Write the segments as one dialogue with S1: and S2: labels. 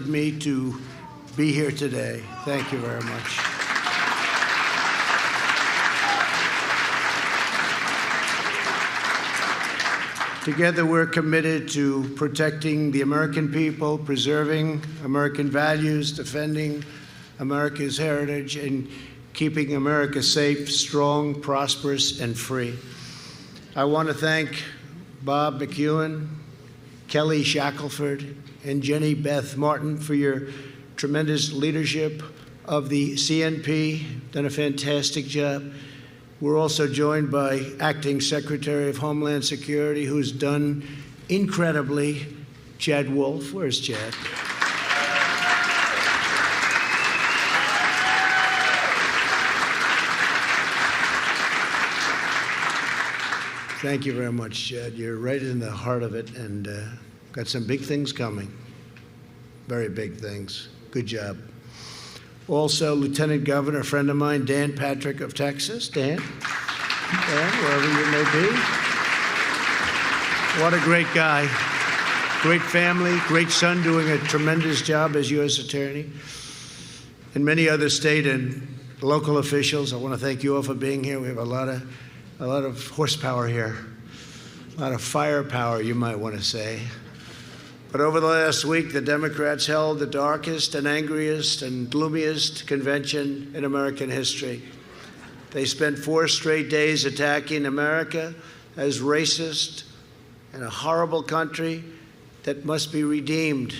S1: me to be here today. Thank you very much. Together, we're committed to protecting the American people, preserving American values, defending America's heritage, and keeping America safe, strong, prosperous, and free. I want to thank Bob McEwen, Kelly Shackelford, and Jenny Beth Martin for your tremendous leadership of the CNP. Done a fantastic job. We're also joined by Acting Secretary of Homeland Security, who's done incredibly, Chad Wolf. Where's Chad? Thank you very much, Chad. You're right in the heart of it, and got some big things coming. Very big things. Good job. Also, Lieutenant Governor, a friend of mine, Dan Patrick of Texas. Dan, wherever you may be. What a great guy. Great family, great son, doing a tremendous job as U.S. Attorney. And many other state and local officials. I want to thank you all for being here. We have a lot of horsepower here, a lot of firepower, you might want to say. But over the last week, the Democrats held the darkest and angriest and gloomiest convention in American history. They spent 4 straight days attacking America as racist and a horrible country that must be redeemed.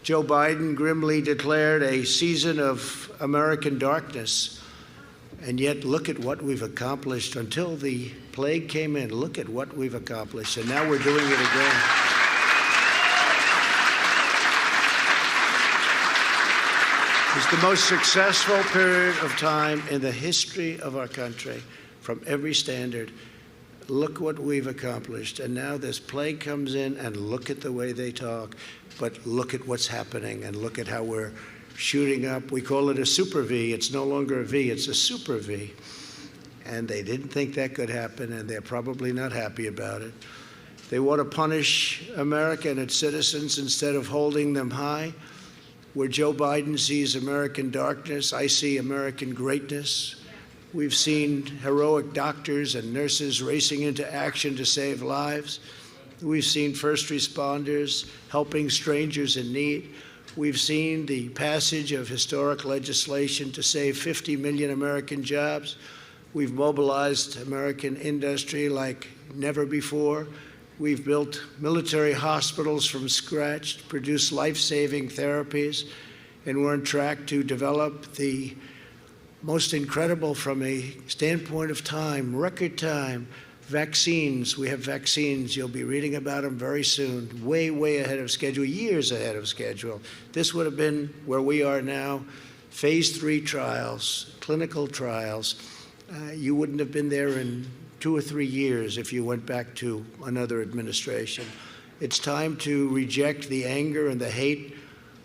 S1: Joe Biden grimly declared a season of American darkness. And yet, look at what we've accomplished. Until the plague came in, look at what we've accomplished. And now we're doing it again. It's the most successful period of time in the history of our country from every standard. Look what we've accomplished. And now this plague comes in, and look at the way they talk. But look at what's happening, and look at how we're shooting up. We call it a super V. It's no longer a V, it's a super V. And they didn't think that could happen, and they're probably not happy about it. They want to punish America and its citizens instead of holding them high. Where Joe Biden sees American darkness, I see American greatness. We've seen heroic doctors and nurses racing into action to save lives. We've seen first responders helping strangers in need. We've seen the passage of historic legislation to save 50 million American jobs. We've mobilized American industry like never before. We've built military hospitals from scratch, produced life-saving therapies, and we're on track to develop the most incredible, from a standpoint of time, record time, vaccines. We have vaccines. You'll be reading about them very soon, way, way ahead of schedule, years ahead of schedule. This would have been where we are now, phase 3 trials, clinical trials. You wouldn't have been there in 2 or 3 years if you went back to another administration. It's time to reject the anger and the hate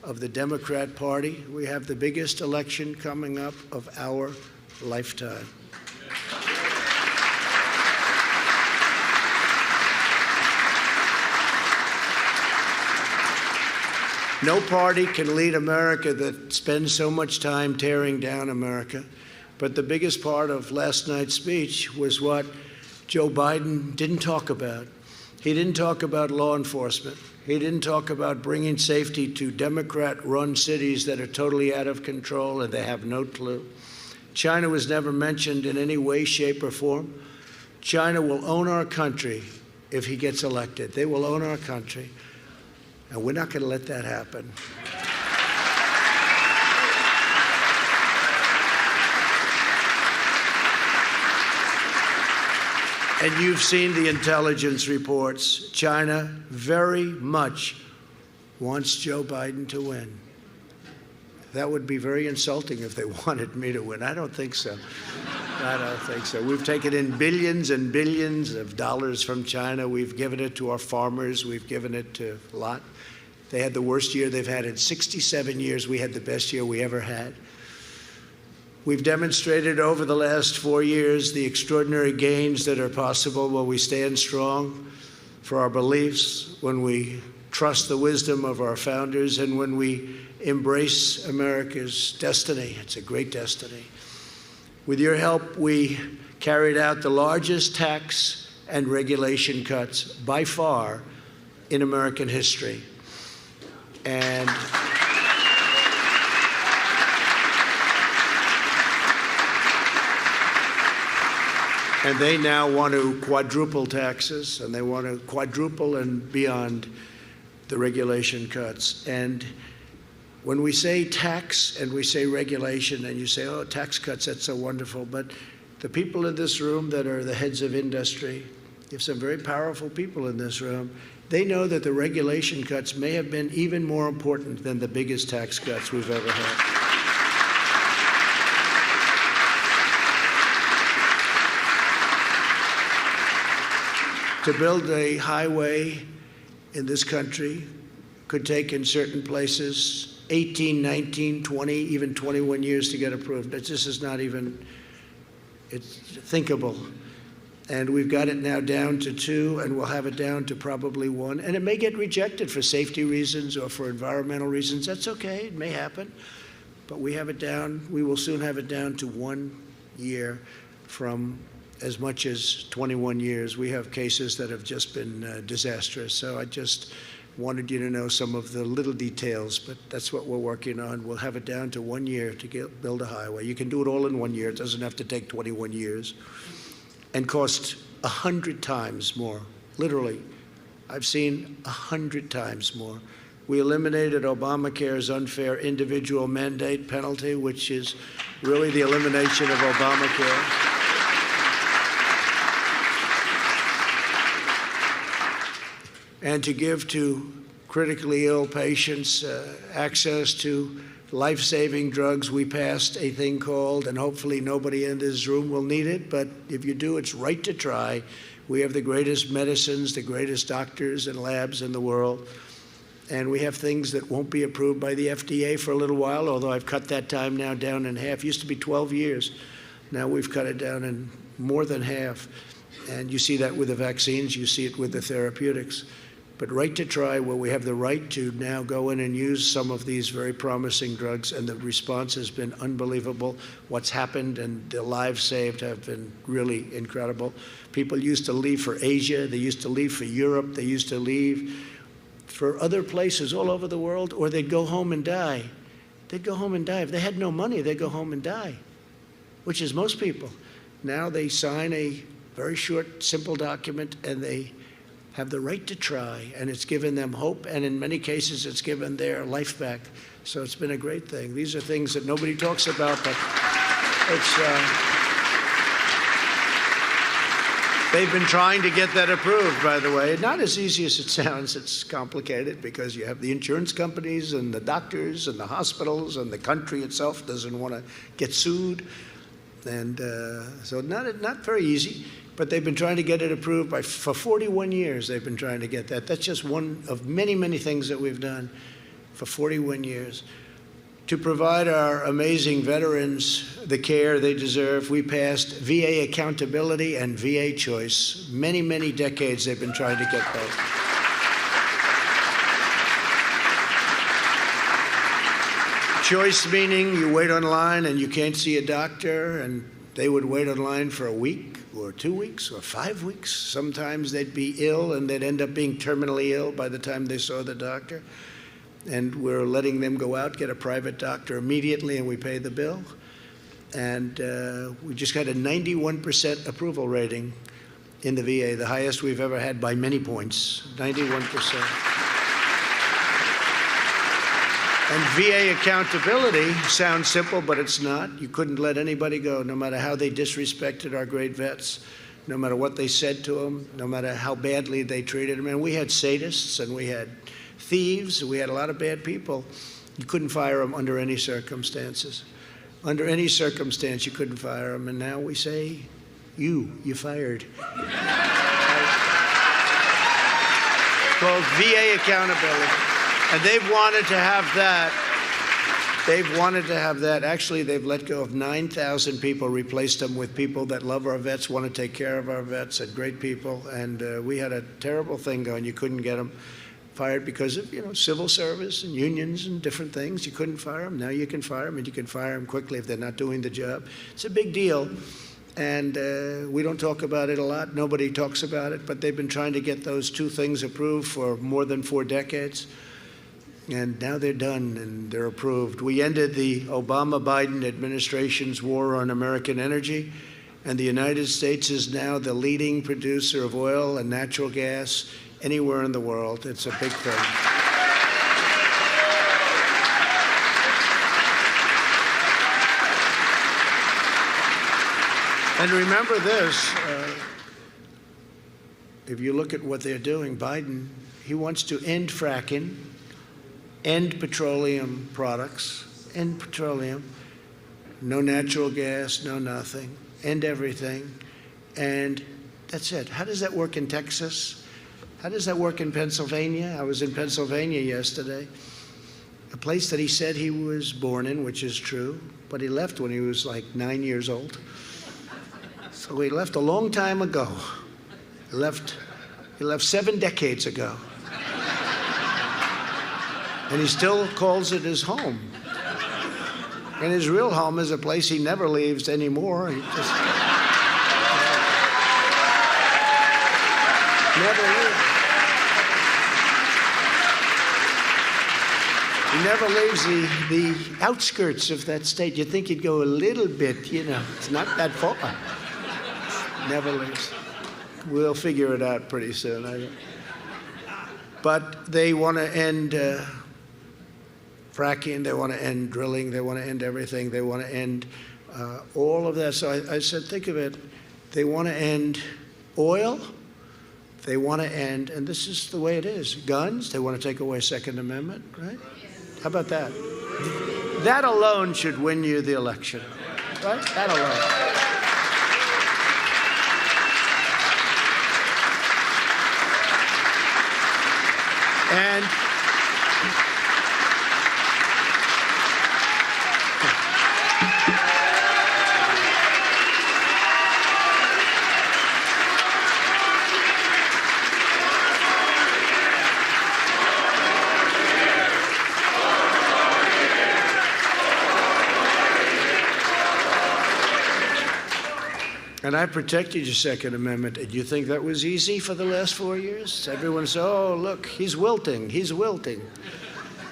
S1: of the Democrat Party. We have the biggest election coming up of our lifetime. No party can lead America that spends so much time tearing down America. But the biggest part of last night's speech was what Joe Biden didn't talk about. He didn't talk about law enforcement. He didn't talk about bringing safety to Democrat-run cities that are totally out of control and they have no clue. China was never mentioned in any way, shape, or form. China will own our country if he gets elected. They will own our country. And we're not going to let that happen. And you've seen the intelligence reports. China very much wants Joe Biden to win. That would be very insulting if they wanted me to win. I don't think so. I don't think so. We've taken in billions and billions of dollars from China. We've given it to our farmers. We've given it to a lot. They had the worst year they've had in 67 years. We had the best year we ever had. We've demonstrated over the last 4 years the extraordinary gains that are possible when we stand strong for our beliefs, when we trust the wisdom of our founders, and when we embrace America's destiny. It's a great destiny. With your help, we carried out the largest tax and regulation cuts by far in American history. And they now want to quadruple taxes, and they want to quadruple and beyond the regulation cuts. And when we say tax and we say regulation, and you say, oh, tax cuts, that's so wonderful, but the people in this room that are the heads of industry, you have some very powerful people in this room, they know that the regulation cuts may have been even more important than the biggest tax cuts we've ever had. To build a highway in this country could take, in certain places, 18, 19, 20, even 21 years to get approved. This is not even, it's thinkable. And we've got it now down to 2, and we'll have it down to probably 1. And it may get rejected for safety reasons or for environmental reasons. That's okay, it may happen. But we have it down, we will soon have it down to 1 year from as much as 21 years. We have cases that have just been disastrous. So I just wanted you to know some of the little details, but that's what we're working on. We'll have it down to 1 year to build a highway. You can do it all in 1 year. It doesn't have to take 21 years. And cost 100 times more. Literally, I've seen 100 times more. We eliminated Obamacare's unfair individual mandate penalty, which is really the elimination of Obamacare. And to give to critically ill patients access to life-saving drugs. We passed a thing called, and hopefully nobody in this room will need it, but if you do, it's right to try. We have the greatest medicines, the greatest doctors and labs in the world, and we have things that won't be approved by the FDA for a little while, although I've cut that time now down in half. It used to be 12 years. Now we've cut it down in more than half. And you see that with the vaccines, you see it with the therapeutics. But right to try, where we have the right to now go in and use some of these very promising drugs, and the response has been unbelievable. What's happened and the lives saved have been really incredible. People used to leave for Asia, they used to leave for Europe, they used to leave for other places all over the world, or they'd go home and die. They'd go home and die. If they had no money, they'd go home and die, which is most people. Now they sign a very short, simple document, and they have the right to try, and it's given them hope, and in many cases it's given their life back. So it's been a great thing. These are things that nobody talks about, but it's they've been trying to get that approved, by the way. Not as easy as it sounds. It's complicated because you have the insurance companies and the doctors and the hospitals, and the country itself doesn't want to get sued. And so not very easy. But they've been trying to get it approved for 41 years. They've been trying to get that. That's just one of many, many things that we've done for 41 years. To provide our amazing veterans the care they deserve, we passed VA accountability and VA choice. Many, many decades they've been trying to get both. Choice meaning you wait online and you can't see a doctor, and they would wait online for a week or 2 weeks or 5 weeks. Sometimes they'd be ill and they'd end up being terminally ill by the time they saw the doctor. And we're letting them go out, get a private doctor immediately, and we pay the bill. And we just got a 91% approval rating in the VA, the highest we've ever had by many points, 91%. And VA accountability sounds simple, but it's not. You couldn't let anybody go, no matter how they disrespected our great vets, no matter what they said to them, no matter how badly they treated them. And we had sadists, and we had thieves, we had a lot of bad people. You couldn't fire them under any circumstances. Under any circumstance, you couldn't fire them. And now we say, you're fired. Called VA accountability. And they've wanted to have that. They've wanted to have that. Actually, they've let go of 9,000 people, replaced them with people that love our vets, want to take care of our vets, and great people. And we had a terrible thing going. You couldn't get them. fired because of, civil service and unions and different things. You couldn't fire them. Now you can fire them, and you can fire them quickly if they're not doing the job. It's a big deal, and we don't talk about it a lot. Nobody talks about it, but they've been trying to get those two things approved for more than 4 decades. And now they're done, and they're approved. We ended the Obama-Biden administration's war on American energy, and the United States is now the leading producer of oil and natural gas anywhere in the world. It's a big thing. And remember this, if you look at what they're doing, Biden, he wants to end fracking, end petroleum products, end petroleum, no natural gas, no nothing, end everything, and that's it. How does that work in Texas? How does that work in Pennsylvania? I was in Pennsylvania yesterday, a place that he said he was born in, which is true, but he left when he was like 9 years old. So he left a long time ago. He left 7 decades ago. And he still calls it his home. And his real home is a place he never leaves anymore. He just never leaves. He never leaves the outskirts of that state. You'd think he'd go a little bit, it's not that far. Never leaves. We'll figure it out pretty soon. But they want to end fracking, they want to end drilling, they want to end everything, they want to end all of that. So I said, think of it, they want to end oil, they want to end, and this is the way it is, guns, they want to take away Second Amendment, right? How about that? That alone should win you the election, right? That alone. And I protected your Second Amendment. Did you think that was easy for the last 4 years? Everyone said, oh, look, he's wilting, he's wilting.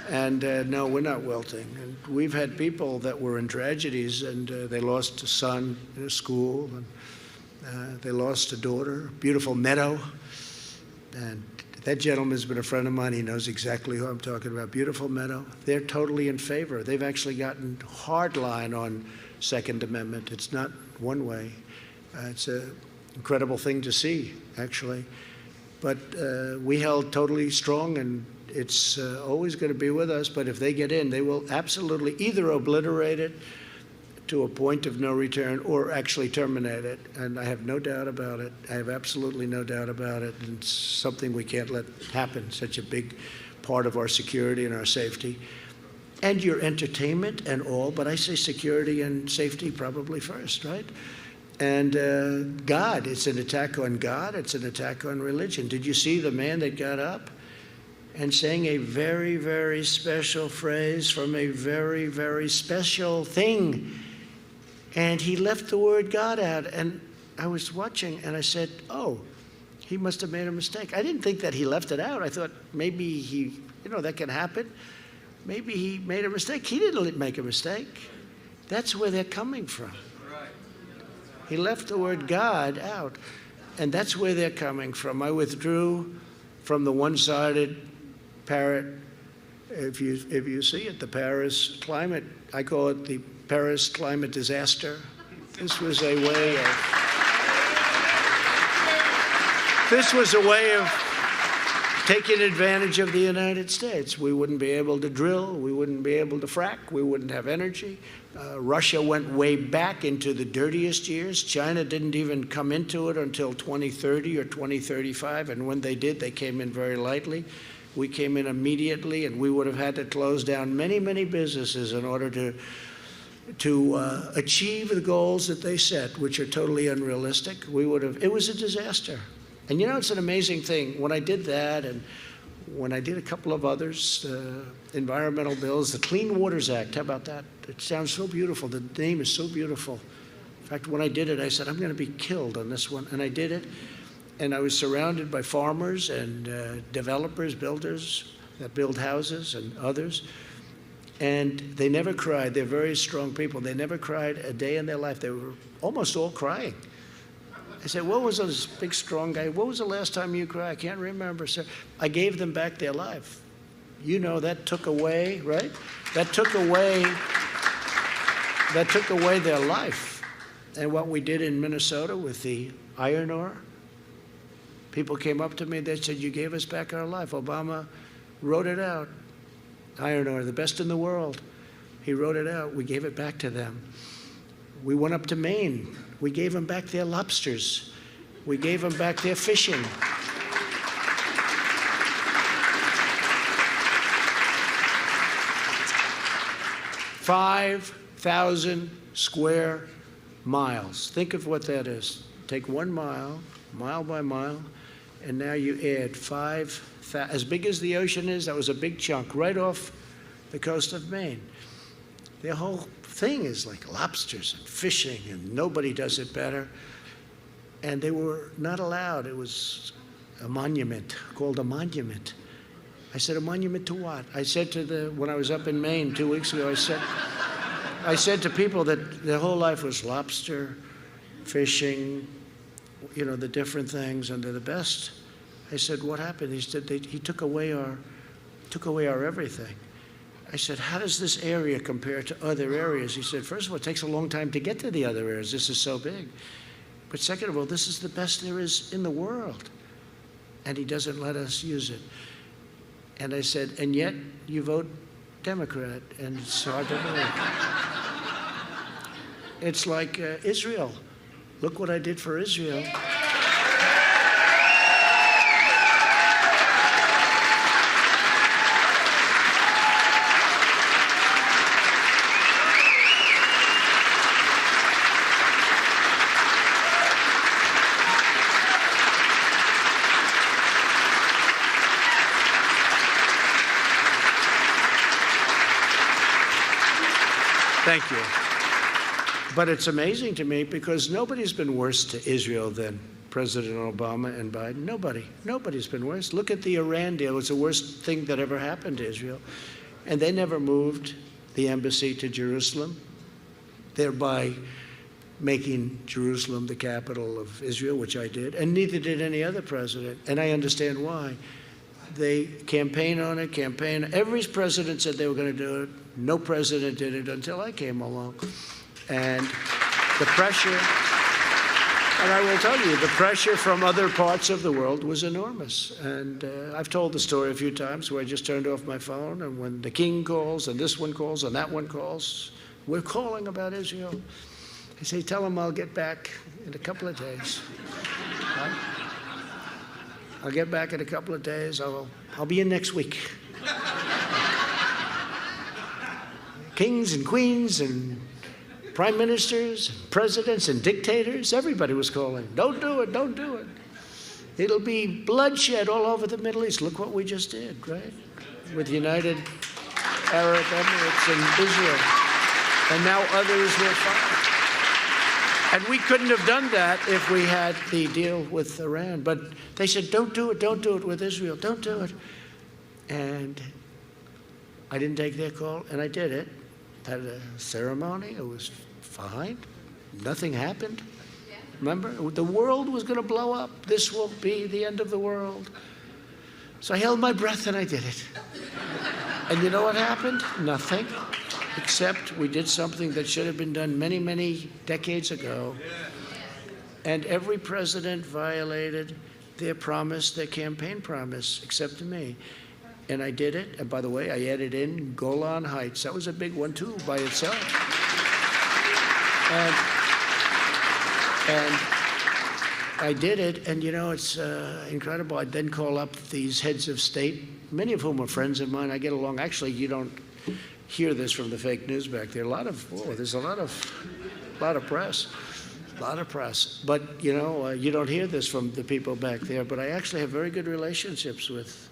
S1: And no, we're not wilting. And we've had people that were in tragedies, and they lost a son in a school, and they lost a daughter, beautiful Meadow. And that gentleman's been a friend of mine. He knows exactly who I'm talking about. Beautiful Meadow. They're totally in favor. They've actually gotten hard line on Second Amendment. It's not one way. It's an incredible thing to see, actually. But we held totally strong, and it's always going to be with us. But if they get in, they will absolutely either obliterate it to a point of no return or actually terminate it. And I have no doubt about it. I have absolutely no doubt about it. And it's something we can't let happen, such a big part of our security and our safety. And your entertainment and all, but I say security and safety probably first, right? And God, it's an attack on God, it's an attack on religion. Did you see the man that got up and sang a very, very special phrase from a very, very special thing? And he left the word God out. And I was watching, and I said, oh, he must have made a mistake. I didn't think that he left it out. I thought maybe he, that can happen. Maybe he made a mistake. He didn't make a mistake. That's where they're coming from. He left the word God out, and that's where they're coming from. I withdrew from the one-sided parrot. If you see it, the Paris climate, I call it the Paris climate disaster. This was a way of taking advantage of the United States. We wouldn't be able to drill, we wouldn't be able to frack, we wouldn't have energy. Russia went way back into the dirtiest years. China didn't even come into it until 2030 or 2035, and when they did, they came in very lightly. We came in immediately, and we would have had to close down many, many businesses in order to achieve the goals that they set, which are totally unrealistic. It was a disaster. And it's an amazing thing. When I did that, and when I did a couple of others, environmental bills, the Clean Waters Act, how about that? It sounds so beautiful. The name is so beautiful. In fact, when I did it, I said, I'm going to be killed on this one. And I did it. And I was surrounded by farmers and developers, builders that build houses and others. And they never cried. They're very strong people. They never cried a day in their life. They were almost all crying. I said, what was this big, strong guy? What was the last time you cried? I can't remember, sir. I gave them back their life. You know, that took away, right? That took away their life. And what we did in Minnesota with the iron ore, people came up to me, they said, you gave us back our life. Obama wrote it out. Iron ore, the best in the world. He wrote it out. We gave it back to them. We went up to Maine. We gave them back their lobsters. We gave them back their fishing. 5,000 square miles. Think of what that is. Take 1 mile, mile by mile, and now you add 5,000. As big as the ocean is, that was a big chunk right off the coast of Maine. The whole thing is like lobsters and fishing, and nobody does it better. And they were not allowed. It was a monument, called a monument. I said, a monument to what? I said to when I was up in Maine 2 weeks ago, I said to people that their whole life was lobster, fishing, you know, the different things, and they're the best. I said, what happened? He said, he took away our everything. I said, how does this area compare to other areas? He said, first of all, it takes a long time to get to the other areas. This is so big. But second of all, this is the best there is in the world. And he doesn't let us use it. And I said, and yet you vote Democrat. And it's hard to believe. It's like Israel. Look what I did for Israel. Thank you. But it's amazing to me because nobody's been worse to Israel than President Obama and Biden. Nobody. Nobody's been worse. Look at the Iran deal. It was the worst thing that ever happened to Israel. And they never moved the embassy to Jerusalem, thereby making Jerusalem the capital of Israel, which I did, and neither did any other president. And I understand why. They campaign on it, campaign. Every president said they were going to do it. No president did it until I came along. And the pressure, and I will tell you, the pressure from other parts of the world was enormous. And I've told the story a few times where I just turned off my phone, and when the king calls, and this one calls, and that one calls, we're calling about Israel. I say, tell him I'll get back in a couple of days. Right? I'll get back in a couple of days. I'll be in next week. Kings and queens and prime ministers, and presidents and dictators, everybody was calling. Don't do it, don't do it. It'll be bloodshed all over the Middle East. Look what we just did, right? With United Arab Emirates and Israel. And now others will follow. And we couldn't have done that if we had the deal with Iran. But they said, don't do it with Israel, don't do it. And I didn't take their call, and I did it. Had a ceremony, it was fine. Nothing happened. Remember, the world was going to blow up. This will be the end of the world. So I held my breath and I did it. And you know what happened? Nothing. Except we did something that should have been done many, many decades ago. And every president violated their promise, their campaign promise, except me. And I did it. And by the way, I added in Golan Heights. That was a big one, too, by itself. And I did it. And, you know, it's incredible. I'd then call up these heads of state, many of whom are friends of mine. I get along. Actually, you don't hear this from the fake news back there. There's a lot of press. A lot of press. But, you know, you don't hear this from the people back there. But I actually have very good relationships with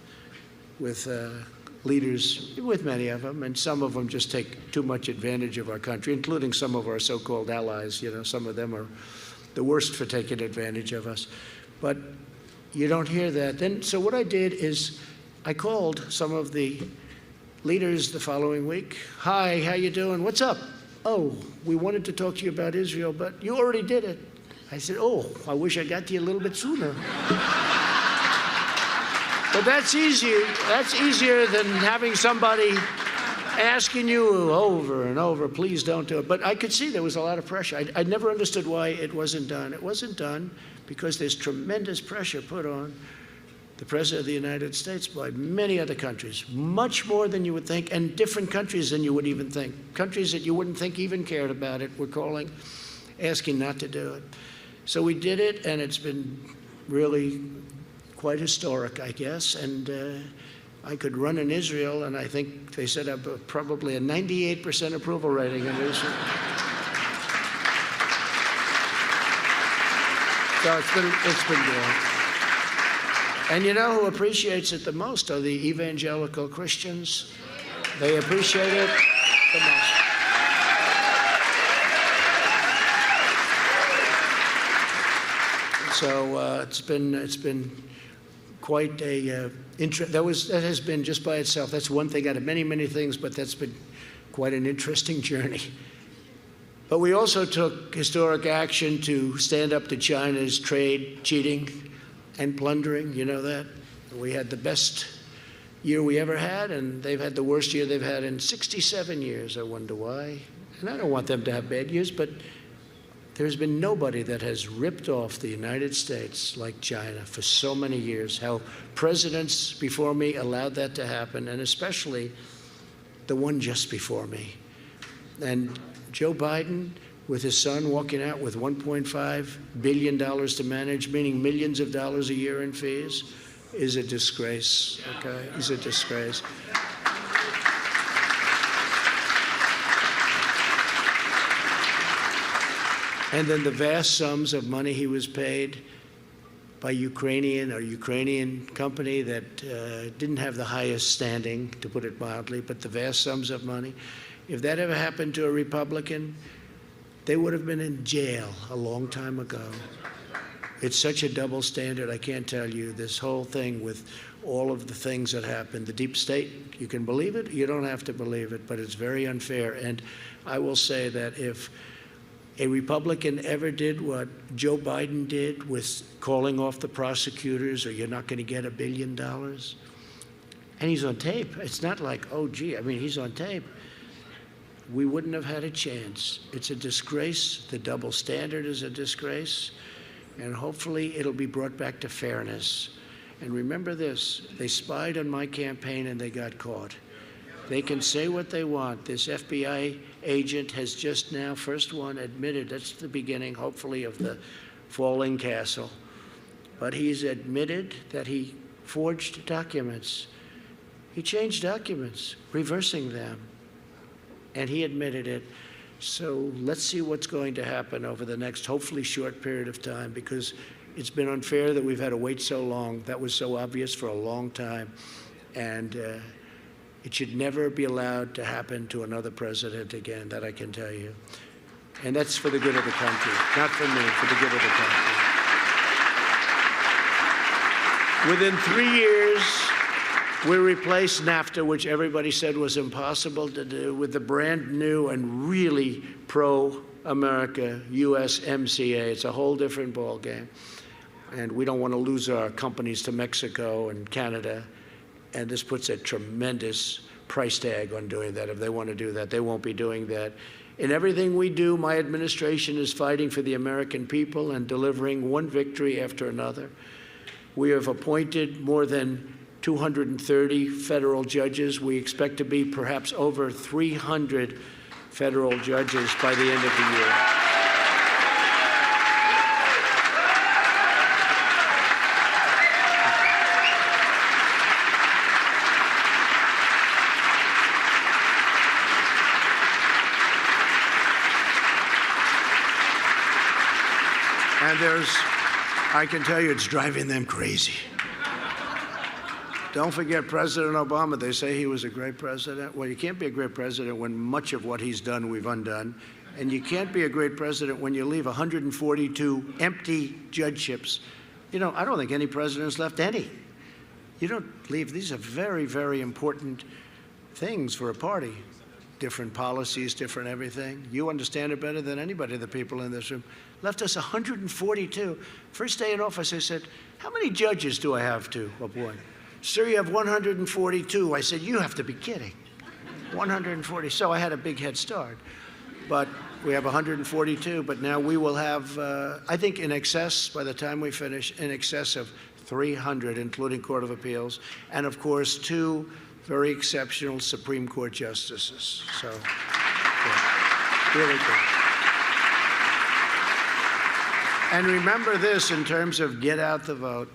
S1: with leaders, with many of them, and some of them just take too much advantage of our country, including some of our so-called allies. You know, some of them are the worst for taking advantage of us. But you don't hear that. Then, so what I did is I called some of the leaders the following week. Hi, how you doing? What's up? Oh, we wanted to talk to you about Israel, but you already did it. I said, oh, I wish I got to you a little bit sooner. But that's easier. That's easier than having somebody asking you over and over, please don't do it. But I could see there was a lot of pressure. I never understood why it wasn't done. It wasn't done because there's tremendous pressure put on the President of the United States by many other countries, much more than you would think, and different countries than you would even think. Countries that you wouldn't think even cared about it were calling, asking not to do it. So we did it, and it's been really quite historic, I guess. And I could run in Israel, and I think they said probably a 98% approval rating in Israel. So it's been good. And you know who appreciates it the most are the evangelical Christians. They appreciate it the most. So it's been quite a that has been just by itself. That's one thing out of many, many things, but that's been quite an interesting journey. But we also took historic action to stand up to China's trade cheating and plundering. You know that? We had the best year we ever had, and they've had the worst year they've had in 67 years. I wonder why. And I don't want them to have bad years, but there's been nobody that has ripped off the United States like China for so many years. How presidents before me allowed that to happen, and especially the one just before me. And Joe Biden, with his son walking out with $1.5 billion to manage, meaning millions of dollars a year in fees, is a disgrace, okay? Is a disgrace. And then the vast sums of money he was paid by Ukrainian company that didn't have the highest standing, to put it mildly, but the vast sums of money. If that ever happened to a Republican, they would have been in jail a long time ago. It's such a double standard, I can't tell you. This whole thing with all of the things that happened, the deep state, you can believe it, you don't have to believe it, but it's very unfair. And I will say that if a Republican ever did what Joe Biden did with calling off the prosecutors, or you're not going to get $1 billion, and he's on tape. It's not like, oh, gee, I mean, he's on tape. We wouldn't have had a chance. It's a disgrace. The double standard is a disgrace. And hopefully it'll be brought back to fairness. And remember this, they spied on my campaign and they got caught. They can say what they want. This FBI agent has just now, first one, admitted, that's the beginning, hopefully, of the falling castle. But he's admitted that he forged documents. He changed documents, reversing them. And he admitted it. So let's see what's going to happen over the next, hopefully, short period of time, because it's been unfair that we've had to wait so long. That was so obvious for a long time. And it should never be allowed to happen to another president again, that I can tell you. And that's for the good of the country, not for me, for the good of the country. Within 3 years, we replaced Nafta, which everybody said was impossible to do, with the brand new and really pro-America USMCA. It's a whole different ballgame. And we don't want to lose our companies to Mexico and Canada. And this puts a tremendous price tag on doing that. If they want to do that, they won't be doing that. In everything we do, my administration is fighting for the American people and delivering one victory after another. We have appointed more than 230 federal judges. We expect to be perhaps over 300 federal judges by the end of the year. And I can tell you, it's driving them crazy. Don't forget President Obama. They say he was a great president. Well, you can't be a great president when much of what he's done we've undone. And you can't be a great president when you leave 142 empty judgeships. You know, I don't think any president's left any. You don't leave. These are very, very important things for a party. Different policies, different everything. You understand it better than anybody, the people in this room. Left us 142. First day in office, I said, how many judges do I have to appoint? Sir, you have 142. I said, you have to be kidding. 140. So I had a big head start. But we have 142, but now we will have, I think in excess, by the time we finish, in excess of 300, including Court of Appeals, and of course, 2 very exceptional Supreme Court justices. So, good. Really good. And remember this in terms of get out the vote.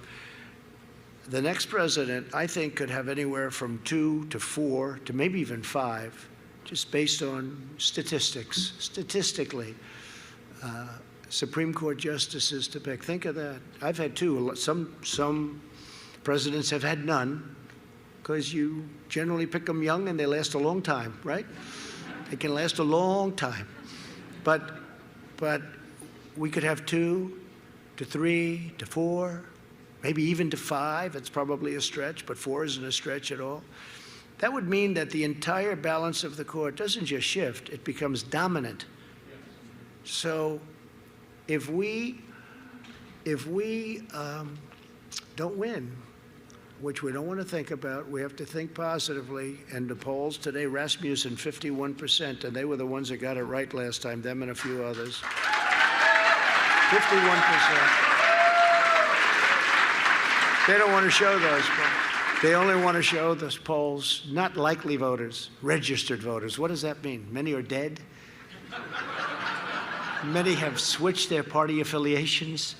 S1: The next president, I think, could have anywhere from 2 to 4 to maybe even 5, just based on statistics, statistically, Supreme Court justices to pick. Think of that. I've had 2. Some presidents have had none, because you generally pick them young and they last a long time, right? They can last a long time. But we could have 2 to 3 to 4, maybe even to 5. It's probably a stretch, but 4 isn't a stretch at all. That would mean that the entire balance of the court doesn't just shift, it becomes dominant. So if we don't win, which we don't want to think about, we have to think positively. And the polls today, Rasmussen, 51%, and they were the ones that got it right last time, them and a few others. 51%. They don't want to show those polls. They only want to show those polls, not likely voters, registered voters. What does that mean? Many are dead? Many have switched their party affiliations,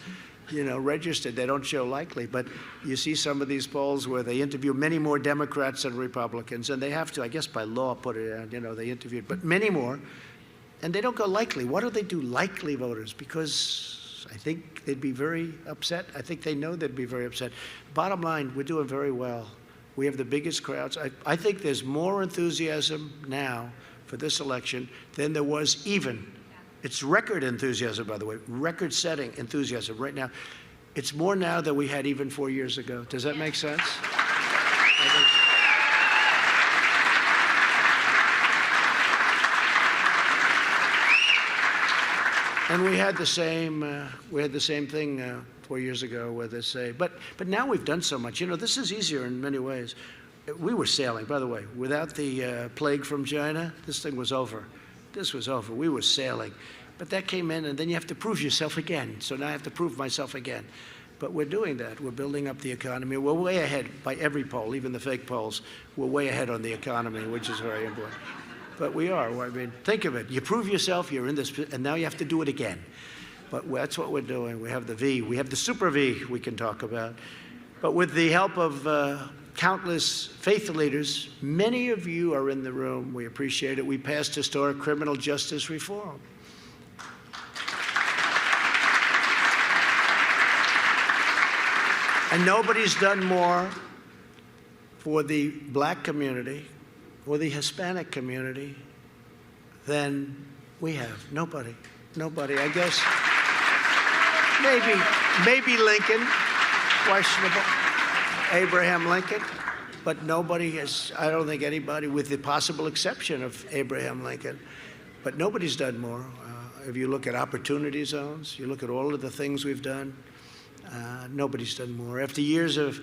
S1: you know, registered. They don't show likely. But you see some of these polls where they interview many more Democrats than Republicans, and they have to, I guess by law, put it out, you know, they interviewed, but many more. And they don't go likely. Why do they do likely voters? Because I think they'd be very upset. I think they know they'd be very upset. Bottom line, we're doing very well. We have the biggest crowds. I think there's more enthusiasm now for this election than there was even. It's record enthusiasm, by the way, record-setting enthusiasm right now. It's more now than we had even 4 years ago. Does that make sense? And we had the same thing 4 years ago where they say, but now we've done so much. You know, this is easier in many ways. We were sailing, by the way. Without the plague from China, this thing was over. This was over. We were sailing. But that came in, and then you have to prove yourself again. So now I have to prove myself again. But we're doing that. We're building up the economy. We're way ahead by every poll, even the fake polls. We're way ahead on the economy, which is very important. But we are. I mean, think of it. You prove yourself, you're in this, and now you have to do it again. But that's what we're doing. We have the V. We have the super V we can talk about. But with the help of countless faith leaders, many of you are in the room. We appreciate it. We passed historic criminal justice reform. And nobody's done more for the black community or the Hispanic community than we have. Nobody. Nobody. I guess maybe Lincoln, questionable, Abraham Lincoln, but nobody has, I don't think anybody, with the possible exception of Abraham Lincoln, but nobody's done more. If you look at opportunity zones, you look at all of the things we've done, nobody's done more. After years of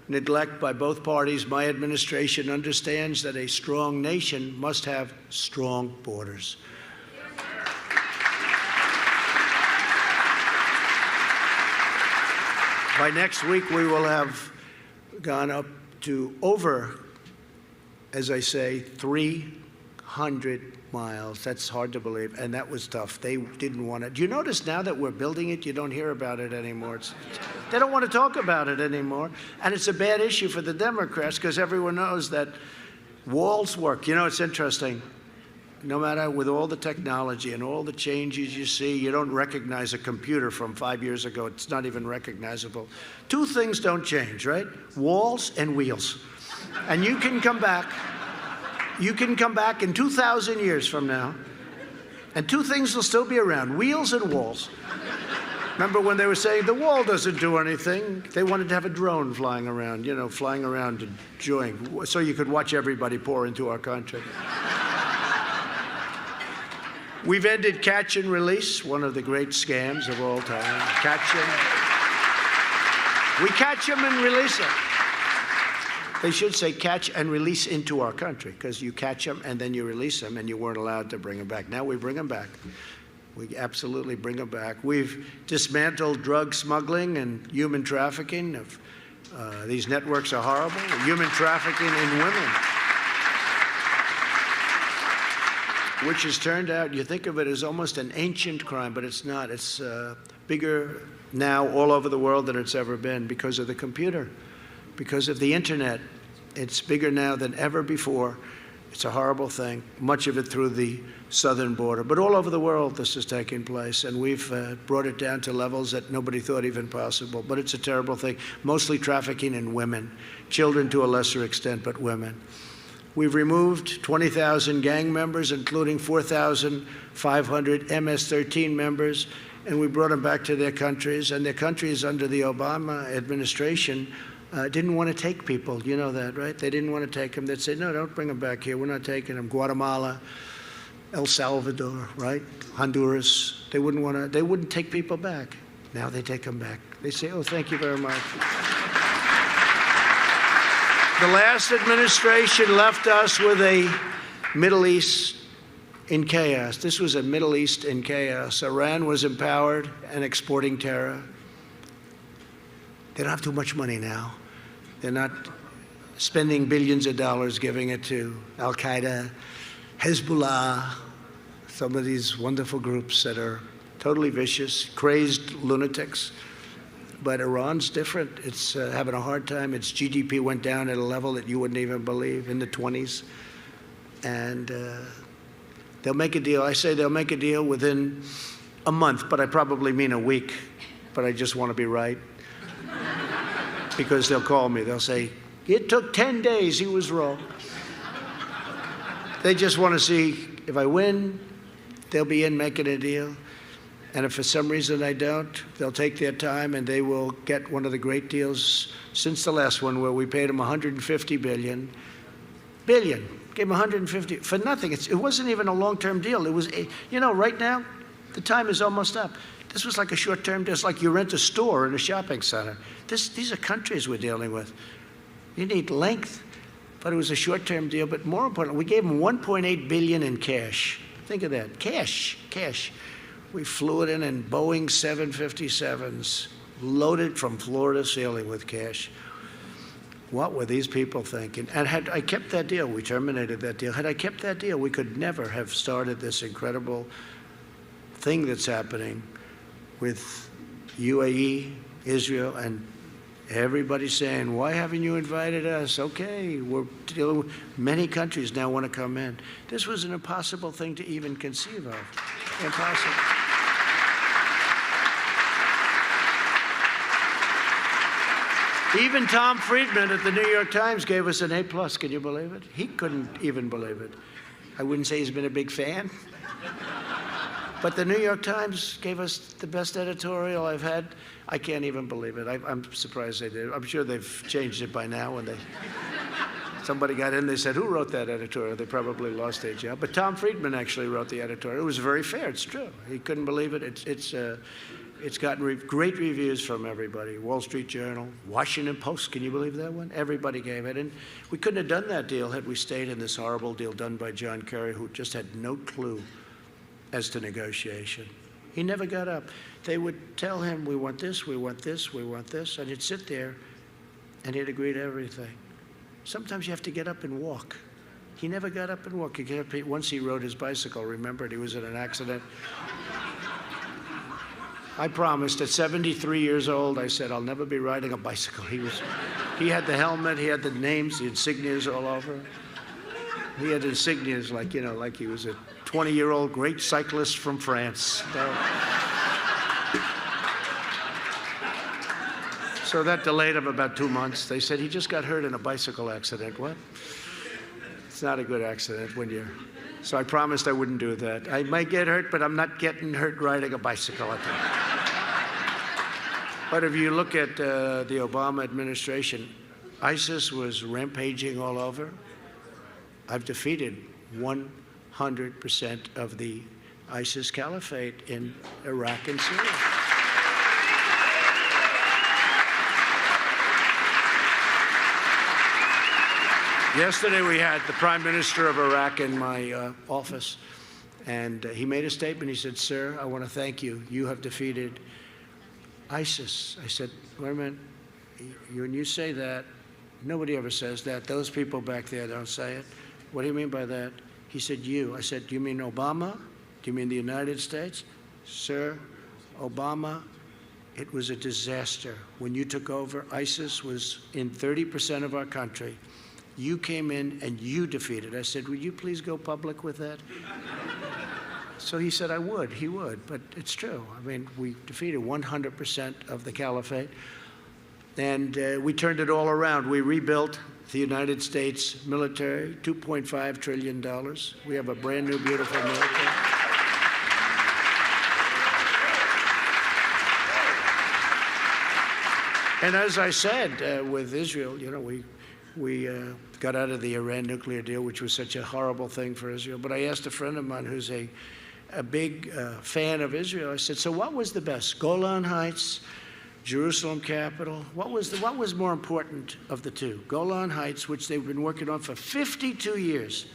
S1: neglect by both parties, my administration understands that a strong nation must have strong borders. By next week, we will have gone up to over, as I say, 300 miles. That's hard to believe, and that was tough. They didn't want it. Do you notice now that we're building it, you don't hear about it anymore? They don't want to talk about it anymore, and it's a bad issue for the Democrats because everyone knows that walls work. You know, it's interesting. no matter with all the technology and all the changes you see, you don't recognize a computer from 5 years ago. It's not even recognizable. Two things don't change, right? Walls and wheels. And you can come back. You can come back in 2,000 years from now, and two things will still be around: wheels and walls. Remember when they were saying the wall doesn't do anything? They wanted to have a drone flying around, flying around and enjoying, so you could watch everybody pour into our country. We've ended catch and release, one of the great scams of all time. Catch them. We catch them and release them. They should say catch and release into our country, because you catch them and then you release them, and you weren't allowed to bring them back. Now we bring them back. We absolutely bring them back. We've dismantled drug smuggling and human trafficking. These networks are horrible. Human trafficking in women, which has turned out, you think of it as almost an ancient crime, but it's not. It's bigger now all over the world than it's ever been because of the computer, because of the internet. It's bigger now than ever before. It's a horrible thing, much of it through the southern border. But all over the world, this is taking place, and we've brought it down to levels that nobody thought even possible. But it's a terrible thing, mostly trafficking in women, children to a lesser extent, but women. We've removed 20,000 gang members, including 4,500 MS-13 members, and we brought them back to their countries. And their countries under the Obama administration didn't want to take people. You know that, right? They didn't want to take them. They'd say, no, don't bring them back here. We're not taking them. Guatemala, El Salvador, right? Honduras. They wouldn't take people back. Now they take them back. They say, oh, thank you very much. The last administration left us with a Middle East in chaos. This was a Middle East in chaos. Iran was empowered and exporting terror. They don't have too much money now. They're not spending billions of dollars giving it to Al-Qaeda, Hezbollah, some of these wonderful groups that are totally vicious, crazed lunatics. But Iran's different. It's having a hard time. Its GDP went down at a level that you wouldn't even believe, in the 20s. And they'll make a deal. I say they'll make a deal within a month, but I probably mean a week. But I just want to be right. Because they'll call me. They'll say, it took 10 days. He was wrong. They just want to see if I win, they'll be in making a deal. And if for some reason I don't, they'll take their time and they will get one of the great deals since the last one, where we paid them $150 billion. Gave them 150 for nothing. It wasn't even a long-term deal. It was, right now, the time is almost up. This was like a short-term deal. It's like you rent a store in a shopping center. These are countries we're dealing with. You need length, but it was a short-term deal. But more importantly, we gave them $1.8 billion in cash. Think of that, cash. We flew it in Boeing 757s, loaded from floor to ceiling with cash. What were these people thinking? And had I kept that deal, we terminated that deal. Had I kept that deal, we could never have started this incredible thing that's happening with UAE, Israel, and everybody saying, why haven't you invited us? Okay, we're dealing with many countries now want to come in. This was an impossible thing to even conceive of. Impossible. Even Tom Friedman at the New York Times gave us an A+. Can you believe it? He couldn't even believe it. I wouldn't say he's been a big fan. But the New York Times gave us the best editorial I've had. I can't even believe it. I'm surprised they did. I'm sure they've changed it by now. When somebody got in, they said, who wrote that editorial? They probably lost their job. But Tom Friedman actually wrote the editorial. It was very fair. It's true. He couldn't believe it. It's gotten great reviews from everybody. Wall Street Journal, Washington Post. Can you believe that one? Everybody gave it. And we couldn't have done that deal had we stayed in this horrible deal done by John Kerry, who just had no clue as to negotiation. He never got up. They would tell him, we want this, we want this, we want this, and he'd sit there and he'd agree to everything. Sometimes you have to get up and walk. He never got up and walked. Once he rode his bicycle, remembered he was in an accident. I promised at 73 years old, I said, I'll never be riding a bicycle. He had the helmet, he had the names, the insignias all over. He had insignias like, like he was a 20-year-old great cyclist from France. So that delayed him about 2 months. They said he just got hurt in a bicycle accident. What? It's not a good accident when you're... So I promised I wouldn't do that. I might get hurt, but I'm not getting hurt riding a bicycle. But if you look at the Obama administration, ISIS was rampaging all over. I've defeated 100% of the ISIS caliphate in Iraq and Syria. Yesterday we had the Prime Minister of Iraq in my office, and he made a statement. He said, "Sir, I want to thank you. You have defeated ISIS." I said, "Wait a minute. When you say that, nobody ever says that. Those people back there don't say it. What do you mean by that?" He said, "You." I said, "Do you mean Obama? Do you mean the United States?" "Sir, Obama, it was a disaster. When you took over, ISIS was in 30% of our country. You came in and you defeated." I said, "Would you please go public with that?" So he said, "I would." He would, but it's true. I mean, we defeated 100% of the caliphate, and we turned it all around. We rebuilt the United States military, $2.5 trillion. We have a brand new, beautiful military. And as I said, with Israel, we got out of the Iran nuclear deal, which was such a horrible thing for Israel. But I asked a friend of mine who's a big fan of Israel. I said, "So what was the best, Golan Heights, Jerusalem capital? What was more important of the two? Golan Heights, which they've been working on for 52 years.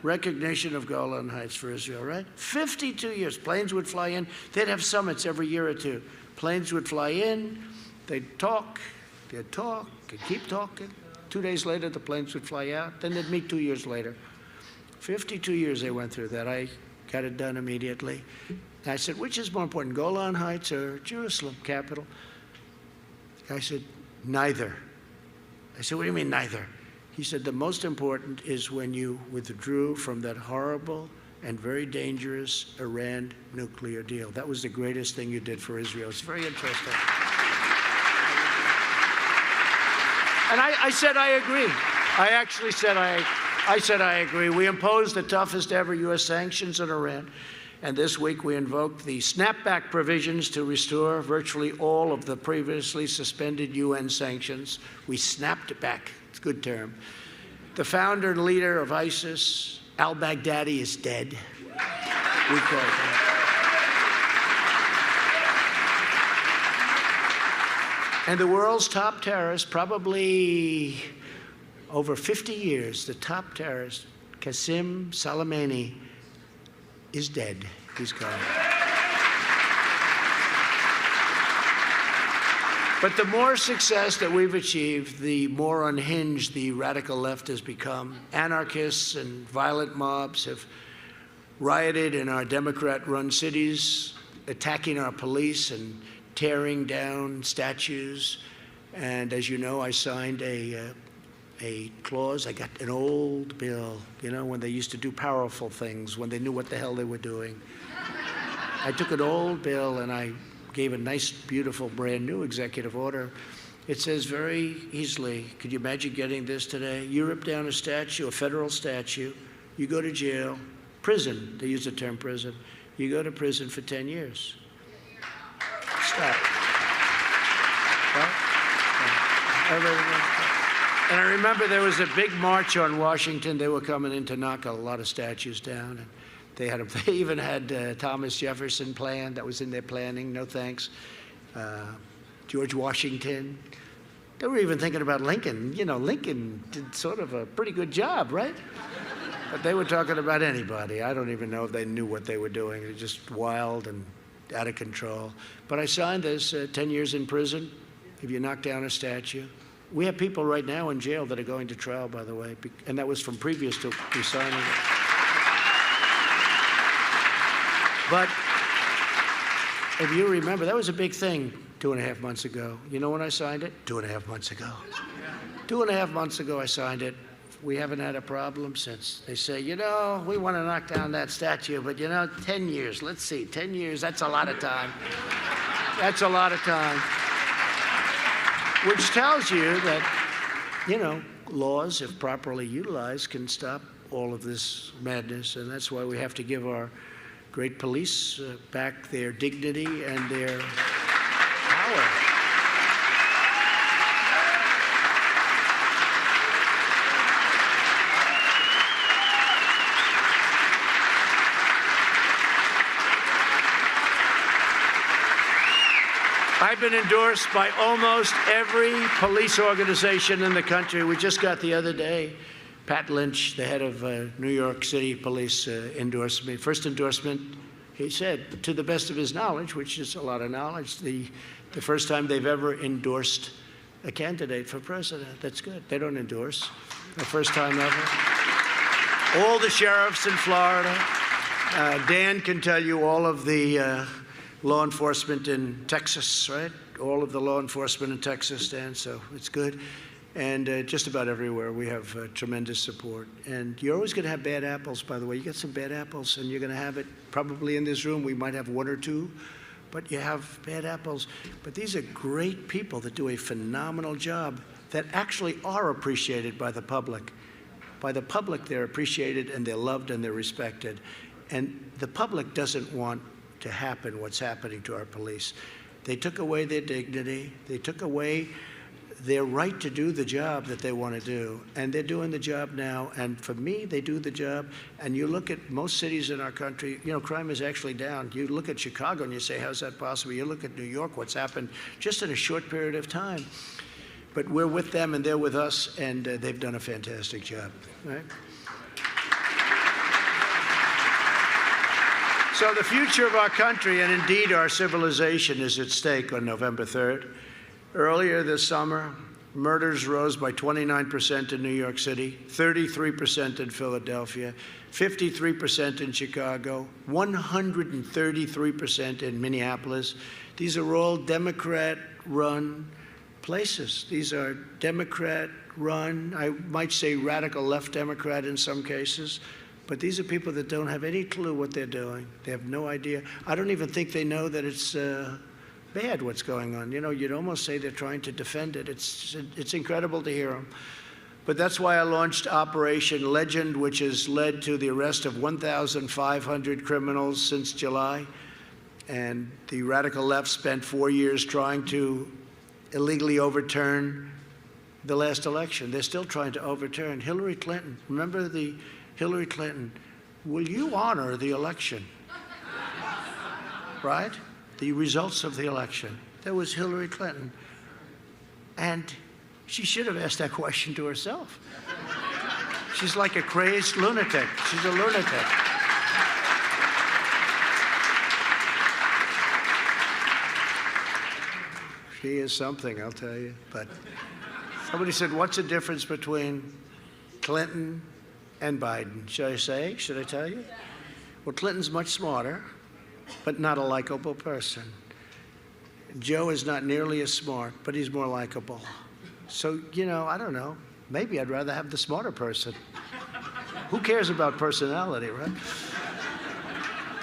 S1: Recognition of Golan Heights for Israel, right? 52 years. Planes would fly in. They'd have summits every year or two. Planes would fly in. They'd talk. They'd keep talking. 2 days later, the planes would fly out. Then they'd meet 2 years later. 52 years they went through that. I got it done immediately. And I said, "Which is more important, Golan Heights or Jerusalem capital?" The guy said, "Neither." I said, "What do you mean, neither?" He said, "The most important is when you withdrew from that horrible and very dangerous Iran nuclear deal. That was the greatest thing you did for Israel." It's very interesting. And I said, "I agree." I actually said, I said, "I agree." We imposed the toughest ever U.S. sanctions on Iran. And this week we invoked the snapback provisions to restore virtually all of the previously suspended UN sanctions. We snapped it back. It's a good term. The founder and leader of ISIS, al-Baghdadi, is dead. We call him. And the world's top terrorist, probably over 50 years, the top terrorist, Qasem Soleimani, is dead. He's gone. But the more success that we've achieved, the more unhinged the radical left has become. Anarchists and violent mobs have rioted in our Democrat-run cities, attacking our police and tearing down statues. And as you know, I signed a clause. I got an old bill, when they used to do powerful things, when they knew what the hell they were doing. I took an old bill and I gave a nice, beautiful, brand new executive order. It says very easily, could you imagine getting this today? You rip down a statue, a federal statue, you go to jail, prison, they use the term prison, you go to prison for 10 years. Stop. And I remember there was a big march on Washington. They were coming in to knock a lot of statues down. And they even had Thomas Jefferson planned. That was in their planning. No thanks. George Washington. They were even thinking about Lincoln. Lincoln did sort of a pretty good job, right? But they were talking about anybody. I don't even know if they knew what they were doing. It was just wild and out of control. But I signed this, 10 years in prison if you knock down a statue. We have people right now in jail that are going to trial, by the way, and that was from previous to me signing it. But if you remember, that was a big thing 2.5 months ago. You know when I signed it? 2.5 months ago. 2.5 months ago I signed it. we haven't had a problem since. They say, you know, we want to knock down that statue, but you know, 10 years, let's see, 10 years, that's a lot of time. That's a lot of time. Which tells you that, you know, laws, if properly utilized, can stop all of this madness, and that's why we have to give our great police back their dignity and their power. I've been endorsed by almost every police organization in the country. We just got the other day, Pat Lynch, the head of New York City Police, endorsed me. First endorsement, he said, to the best of his knowledge, which is a lot of knowledge, the first time they've ever endorsed a candidate for president. That's good. They don't endorse. The first time ever. All the sheriffs in Florida. Dan can tell you all of the law enforcement in Texas, right? All of the law enforcement in Texas, Dan, so it's good. And just about everywhere we have tremendous support. And you're always going to have bad apples, by the way. You get some bad apples, and you're going to have it probably in this room. We might have one or two, but you have bad apples. But these are great people that do a phenomenal job that actually are appreciated by the public. By the public, they're appreciated, and they're loved, and they're respected. And the public doesn't want to happen what's happening to our police. They took away their dignity. They took away their right to do the job that they want to do. And they're doing the job now. And for me, they do the job. And you look at most cities in our country, you know, crime is actually down. You look at Chicago and you say, how's that possible? You look at New York, what's happened just in a short period of time. But we're with them and they're with us, and they've done a fantastic job, right? So the future of our country, and indeed our civilization, is at stake on November 3rd. Earlier this summer, murders rose by 29% in New York City, 33% in Philadelphia, 53% in Chicago, 133% in Minneapolis. These are all Democrat-run places. These are Democrat-run, I might say radical left Democrat in some cases. But these are people that don't have any clue what they're doing. They have no idea. I don't even think they know that it's bad what's going on. You know, you'd almost say they're trying to defend it. It's incredible to hear them. But that's why I launched Operation Legend, which has led to the arrest of 1,500 criminals since July. And the radical left spent 4 years trying to illegally overturn the last election. They're still trying to overturn Hillary Clinton. Remember the Hillary Clinton, will you honor the election? Right? The results of the election. That was Hillary Clinton. And she should have asked that question to herself. She's like a crazed lunatic. She's a lunatic. She is something, I'll tell you. But somebody said, what's the difference between Clinton and Biden? Should I say? Should I tell you? Well, Clinton's much smarter, but not a likable person. Joe is not nearly as smart, but he's more likable. So, you know, I don't know. Maybe I'd rather have the smarter person. Who cares about personality, right?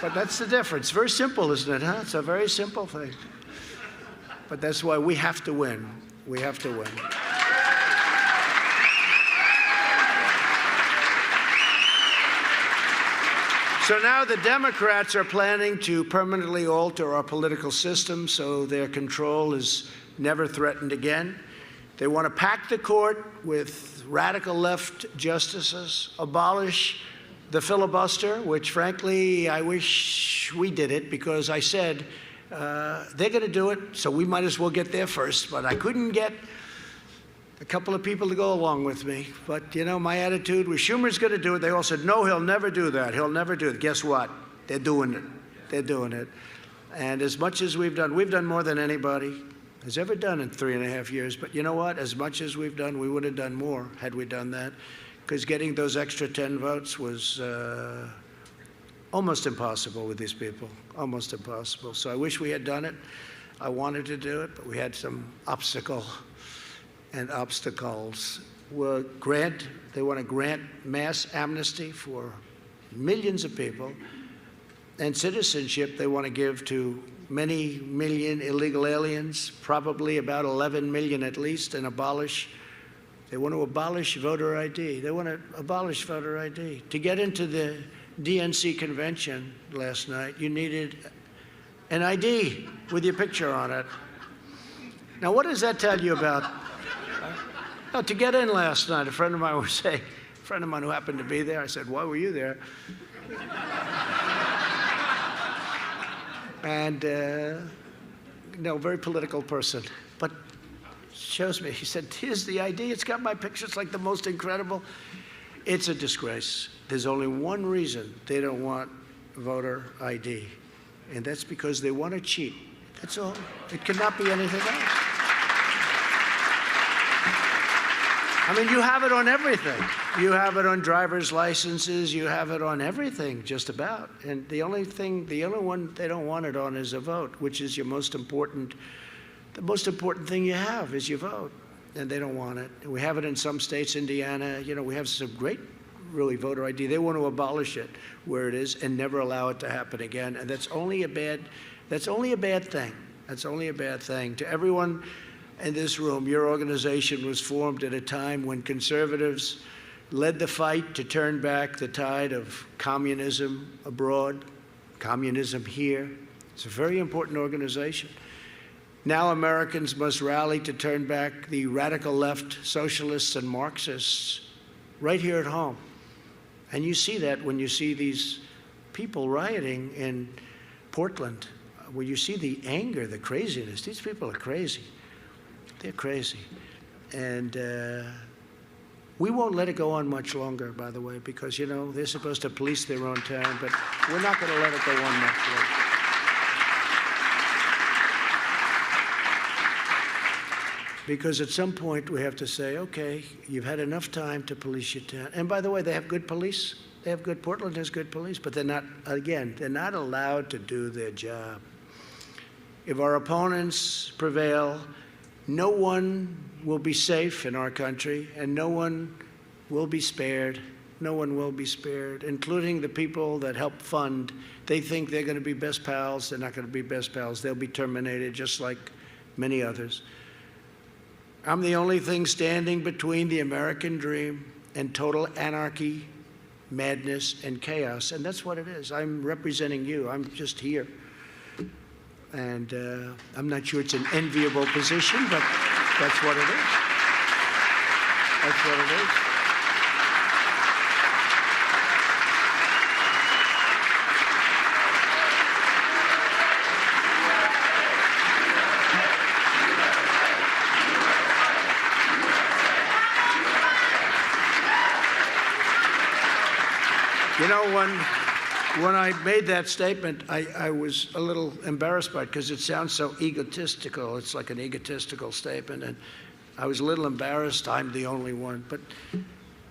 S1: But that's the difference. Very simple, isn't it, huh? It's a very simple thing. But that's why we have to win. We have to win. So now the Democrats are planning to permanently alter our political system so their control is never threatened again. They want to pack the court with radical left justices, abolish the filibuster, which frankly I wish we did it, because I said they're going to do it, so we might as well get there first. But I couldn't get a couple of people to go along with me. But, you know, my attitude was Schumer's going to do it. They all said, no, he'll never do that. He'll never do it. Guess what? They're doing it. They're doing it. And as much as we've done more than anybody has ever done in 3.5 years. But you know what? As much as we've done, we would have done more had we done that. Because getting those extra 10 votes was almost impossible with these people. Almost impossible. So I wish we had done it. I wanted to do it, but we had some obstacles. they want to grant mass amnesty for millions of people, and citizenship they want to give to many million illegal aliens, probably about 11 million at least, and they want to abolish voter ID. They want to abolish voter ID. To get into the DNC convention last night, you needed an ID with your picture on it. Now, what does that tell you about? No, to get in last night, a friend of mine who happened to be there, I said, "Why were you there?" And, very political person, but shows me, he said, "Here's the ID, it's got my picture, it's like the most incredible." It's a disgrace. There's only one reason they don't want voter ID, and that's because they want to cheat. That's all. It cannot be anything else. I mean, you have it on everything. You have it on driver's licenses. You have it on everything, just about. And the only one they don't want it on is a vote, which is the most important thing you have is your vote. And they don't want it. We have it in some states, Indiana. We have some great, really, voter ID. They want to abolish it where it is and never allow it to happen again. And that's only a bad thing. That's only a bad thing. To everyone in this room, your organization was formed at a time when conservatives led the fight to turn back the tide of communism abroad, communism here. It's a very important organization. Now Americans must rally to turn back the radical left socialists and Marxists right here at home. And you see that when you see these people rioting in Portland, where you see the anger, the craziness. These people are crazy. They're crazy. And we won't let it go on much longer, by the way, because, they're supposed to police their own town, but we're not going to let it go on much longer. Because at some point we have to say, okay, you've had enough time to police your town. And by the way, they have good police. Portland has good police, but they're not allowed to do their job. If our opponents prevail, no one will be safe in our country, and no one will be spared. No one will be spared, including the people that help fund. They think they're going to be best pals. They're not going to be best pals. They'll be terminated just like many others. I'm the only thing standing between the American dream and total anarchy, madness, and chaos, and that's what it is. I'm representing you. I'm just here. And I'm not sure it's an enviable position, but that's what it is. That's what it is. When I made that statement, I was a little embarrassed by it because it sounds so egotistical. It's like an egotistical statement, and I was a little embarrassed. I'm the only one, but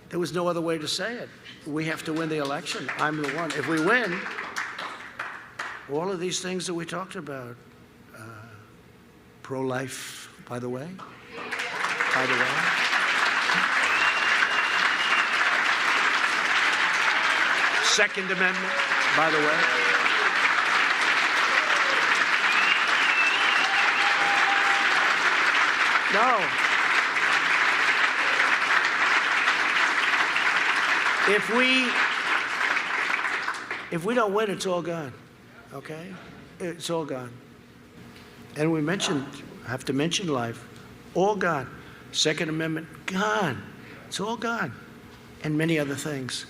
S1: there was no other way to say it. We have to win the election. I'm the one. If we win, all of these things that we talked about, pro-life, by the way. Second Amendment, by the way. No. If we don't win, it's all gone, okay? It's all gone. And have to mention life, all gone. Second Amendment, gone. It's all gone. And many other things.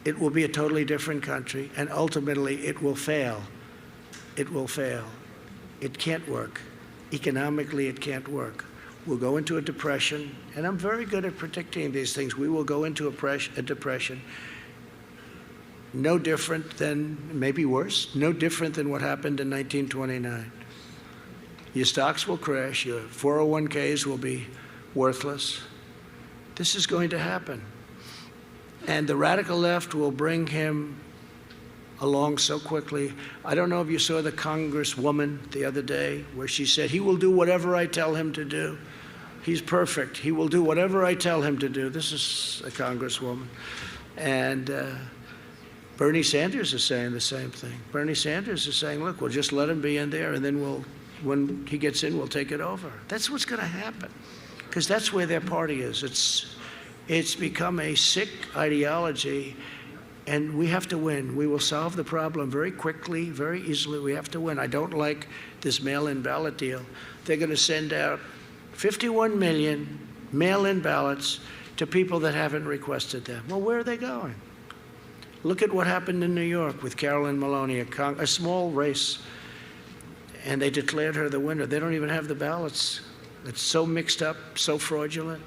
S1: It will be a totally different country, and ultimately it will fail. It will fail. It can't work. Economically, it can't work. We'll go into a depression, and I'm very good at predicting these things. We will go into a depression, no different than, maybe worse, no different than what happened in 1929. Your stocks will crash, your 401ks will be worthless. This is going to happen. And the radical left will bring him along so quickly. I don't know if you saw the Congresswoman the other day where she said, he will do whatever I tell him to do. He's perfect. He will do whatever I tell him to do. This is a congresswoman. And Bernie Sanders is saying the same thing. Bernie Sanders is saying, look, we'll just let him be in there, and then when he gets in, we'll take it over. That's what's going to happen, because that's where their party is. It's become a sick ideology, and we have to win. We will solve the problem very quickly, very easily. We have to win. I don't like this mail-in ballot deal. They're going to send out 51 million mail-in ballots to people that haven't requested them. Well, where are they going? Look at what happened in New York with Carolyn Maloney, a small race, and they declared her the winner. They don't even have the ballots. It's so mixed up, so fraudulent.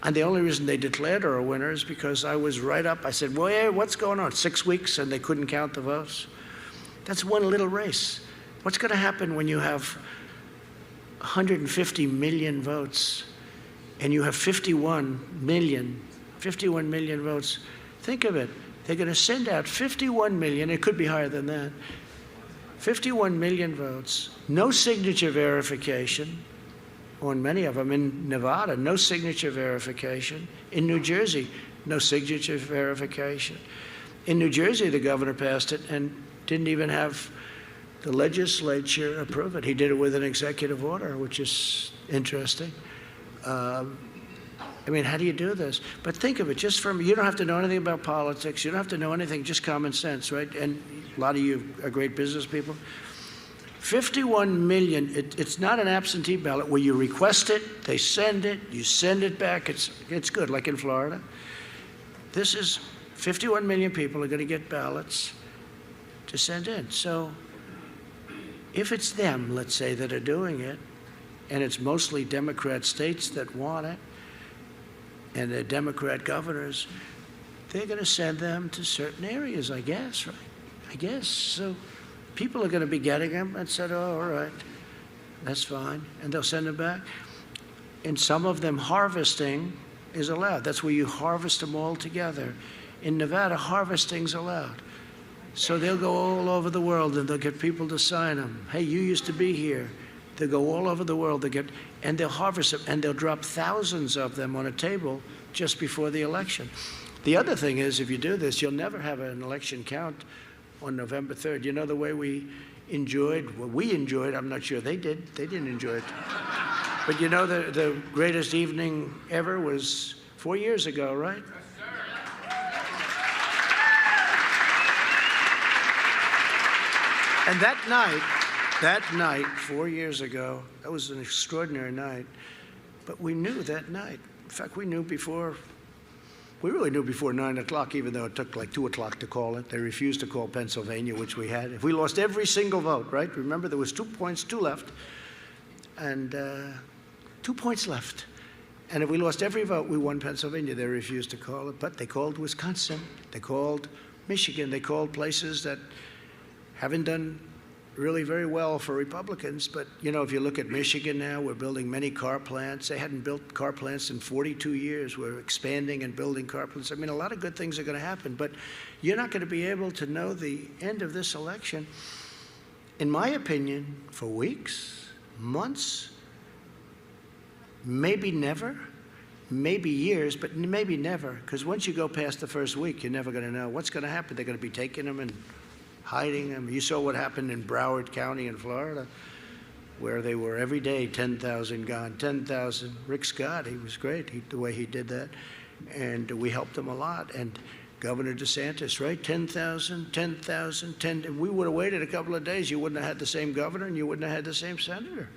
S1: And the only reason they declared her a winner is because I was right up. I said, well, yeah, what's going on? 6 weeks, and they couldn't count the votes? That's one little race. What's going to happen when you have 150 million votes and you have 51 million votes? Think of it. They're going to send out 51 million. It could be higher than that. 51 million votes, no signature verification on many of them. In Nevada, no signature verification. In New Jersey, no signature verification. In New Jersey, the governor passed it and didn't even have the legislature approve it. He did it with an executive order, which is interesting. I mean, how do you do this? But think of it, you don't have to know anything about politics. You don't have to know anything, just common sense, right? And a lot of you are great business people. 51 million, it's not an absentee ballot where you request it, they send it, you send it back. It's good, like in Florida. This is 51 million people are going to get ballots to send in. So if it's them, let's say, that are doing it, and it's mostly Democrat states that want it, and they're Democrat governors, they're going to send them to certain areas, I guess, right? I guess. So people are going to be getting them and said, oh, all right, that's fine. And they'll send them back. And some of them, harvesting is allowed. That's where you harvest them all together. In Nevada, harvesting's allowed. So they'll go all over the world and they'll get people to sign them. Hey, you used to be here. They'll go all over the world, and they'll harvest them, and they'll drop thousands of them on a table just before the election. The other thing is, if you do this, you'll never have an election count on November 3rd. You know the way we enjoyed, I'm not sure they didn't enjoy it. But you know the greatest evening ever was 4 years ago, right? And that night, 4 years ago, that was an extraordinary night. But we knew that night. In fact, we really knew before 9 o'clock, even though it took like 2 o'clock to call it. They refused to call Pennsylvania, which we had. If we lost every single vote, right? Remember, there was 2 points, 2 left. And 2 points left. And if we lost every vote, we won Pennsylvania. They refused to call it. But they called Wisconsin. They called Michigan. They called places that haven't done really very well for Republicans. But, you know, if you look at Michigan now, we're building many car plants. They hadn't built car plants in 42 years. We're expanding and building car plants. I mean, a lot of good things are going to happen. But you're not going to be able to know the end of this election, in my opinion, for weeks, months, maybe never, maybe years, but maybe never. Because once you go past the first week, you're never going to know what's going to happen. They're going to be taking them and hiding them. You saw what happened in Broward County in Florida, where they were every day 10,000 gone, 10,000. Rick Scott, he was great, the way he did that. And we helped him a lot. And Governor DeSantis, right? 10,000, 10,000, 10. If we would have waited a couple of days, you wouldn't have had the same governor and you wouldn't have had the same senator.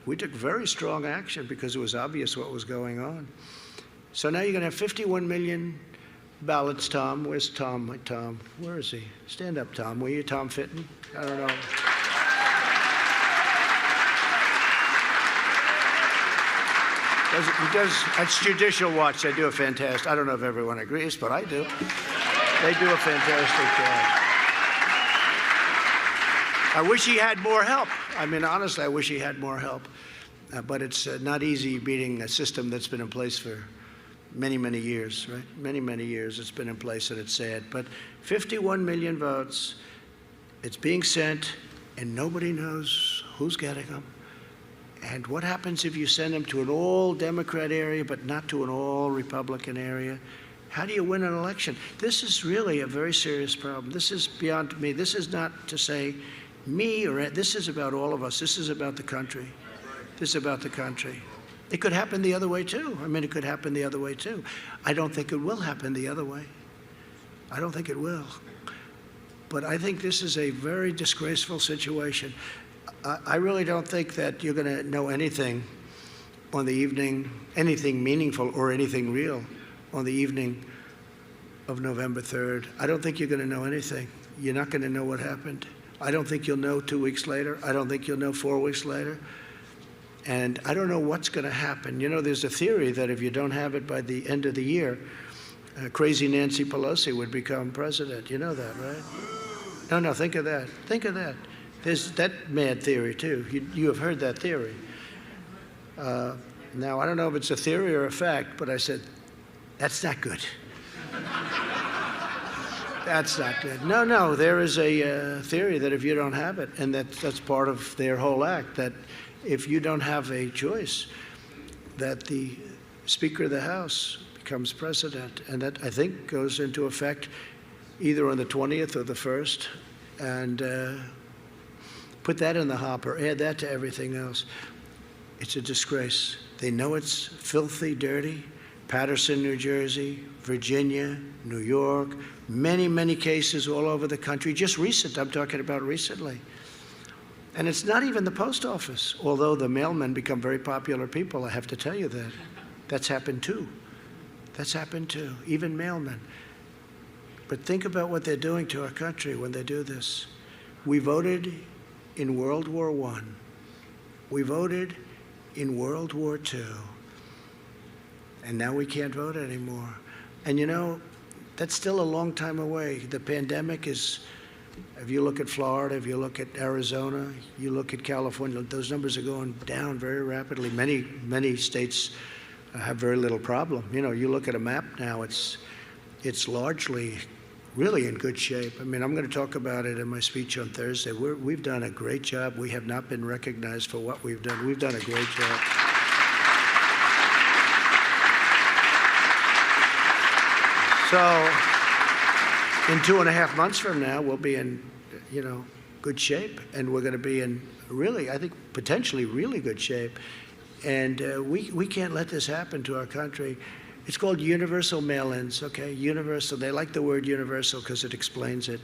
S1: We took very strong action because it was obvious what was going on. So now you're going to have 51 million ballots, Tom. Where's Tom? My Tom. Where is he? Stand up, Tom. Will you, Tom Fitton? I don't know. He does, that's Judicial Watch. They do a fantastic, I don't know if everyone agrees, but I do. They do a fantastic job. I wish he had more help. I mean, honestly, I wish he had more help. But it's not easy beating a system that's been in place for many, many years, right? Many, many years it's been in place, and it's sad. But 51 million votes, it's being sent, and nobody knows who's getting them. And what happens if you send them to an all-Democrat area but not to an all-Republican area? How do you win an election? This is really a very serious problem. This is beyond me. This is not to say me or this is about all of us. This is about the country. This is about the country. It could happen the other way, too. I mean, it could happen the other way, too. I don't think it will happen the other way. I don't think it will. But I think this is a very disgraceful situation. I really don't think that you're going to know anything on the evening, anything meaningful or anything real on the evening of November 3rd. I don't think you're going to know anything. You're not going to know what happened. I don't think you'll know 2 weeks later. I don't think you'll know 4 weeks later. And I don't know what's going to happen. You know, there's a theory that if you don't have it by the end of the year, crazy Nancy Pelosi would become president. You know that, right? No, think of that. Think of that. There's that mad theory, too. You have heard that theory. Now, I don't know if it's a theory or a fact, but I said, that's not good. That's not good. No, there is a theory that if you don't have it, and that's part of their whole act, that if you don't have a choice, that the Speaker of the House becomes president. And that, I think, goes into effect either on the 20th or the 1st. And put that in the hopper, add that to everything else. It's a disgrace. They know it's filthy, dirty. Paterson, New Jersey, Virginia, New York, many, many cases all over the country. Just recent, I'm talking about recently. And it's not even the post office, although the mailmen become very popular people, I have to tell you that. That's happened too. That's happened too, even mailmen. But think about what they're doing to our country when they do this. We voted in World War I. We voted in World War II. And now we can't vote anymore. And you know, that's still a long time away. The pandemic is, if you look at Florida, if you look at Arizona, you look at California, those numbers are going down very rapidly. Many states have very little problem. You know, you look at a map now, it's largely really in good shape. I mean, I'm going to talk about it in my speech on Thursday. We've done a great job. We have not been recognized for what we've done. We've done a great job. So in 2.5 months from now, we'll be in, good shape, and we're going to be in really, I think, potentially really good shape. And we can't let this happen to our country. It's called universal mail-ins, okay? Universal. They like the word universal because it explains it.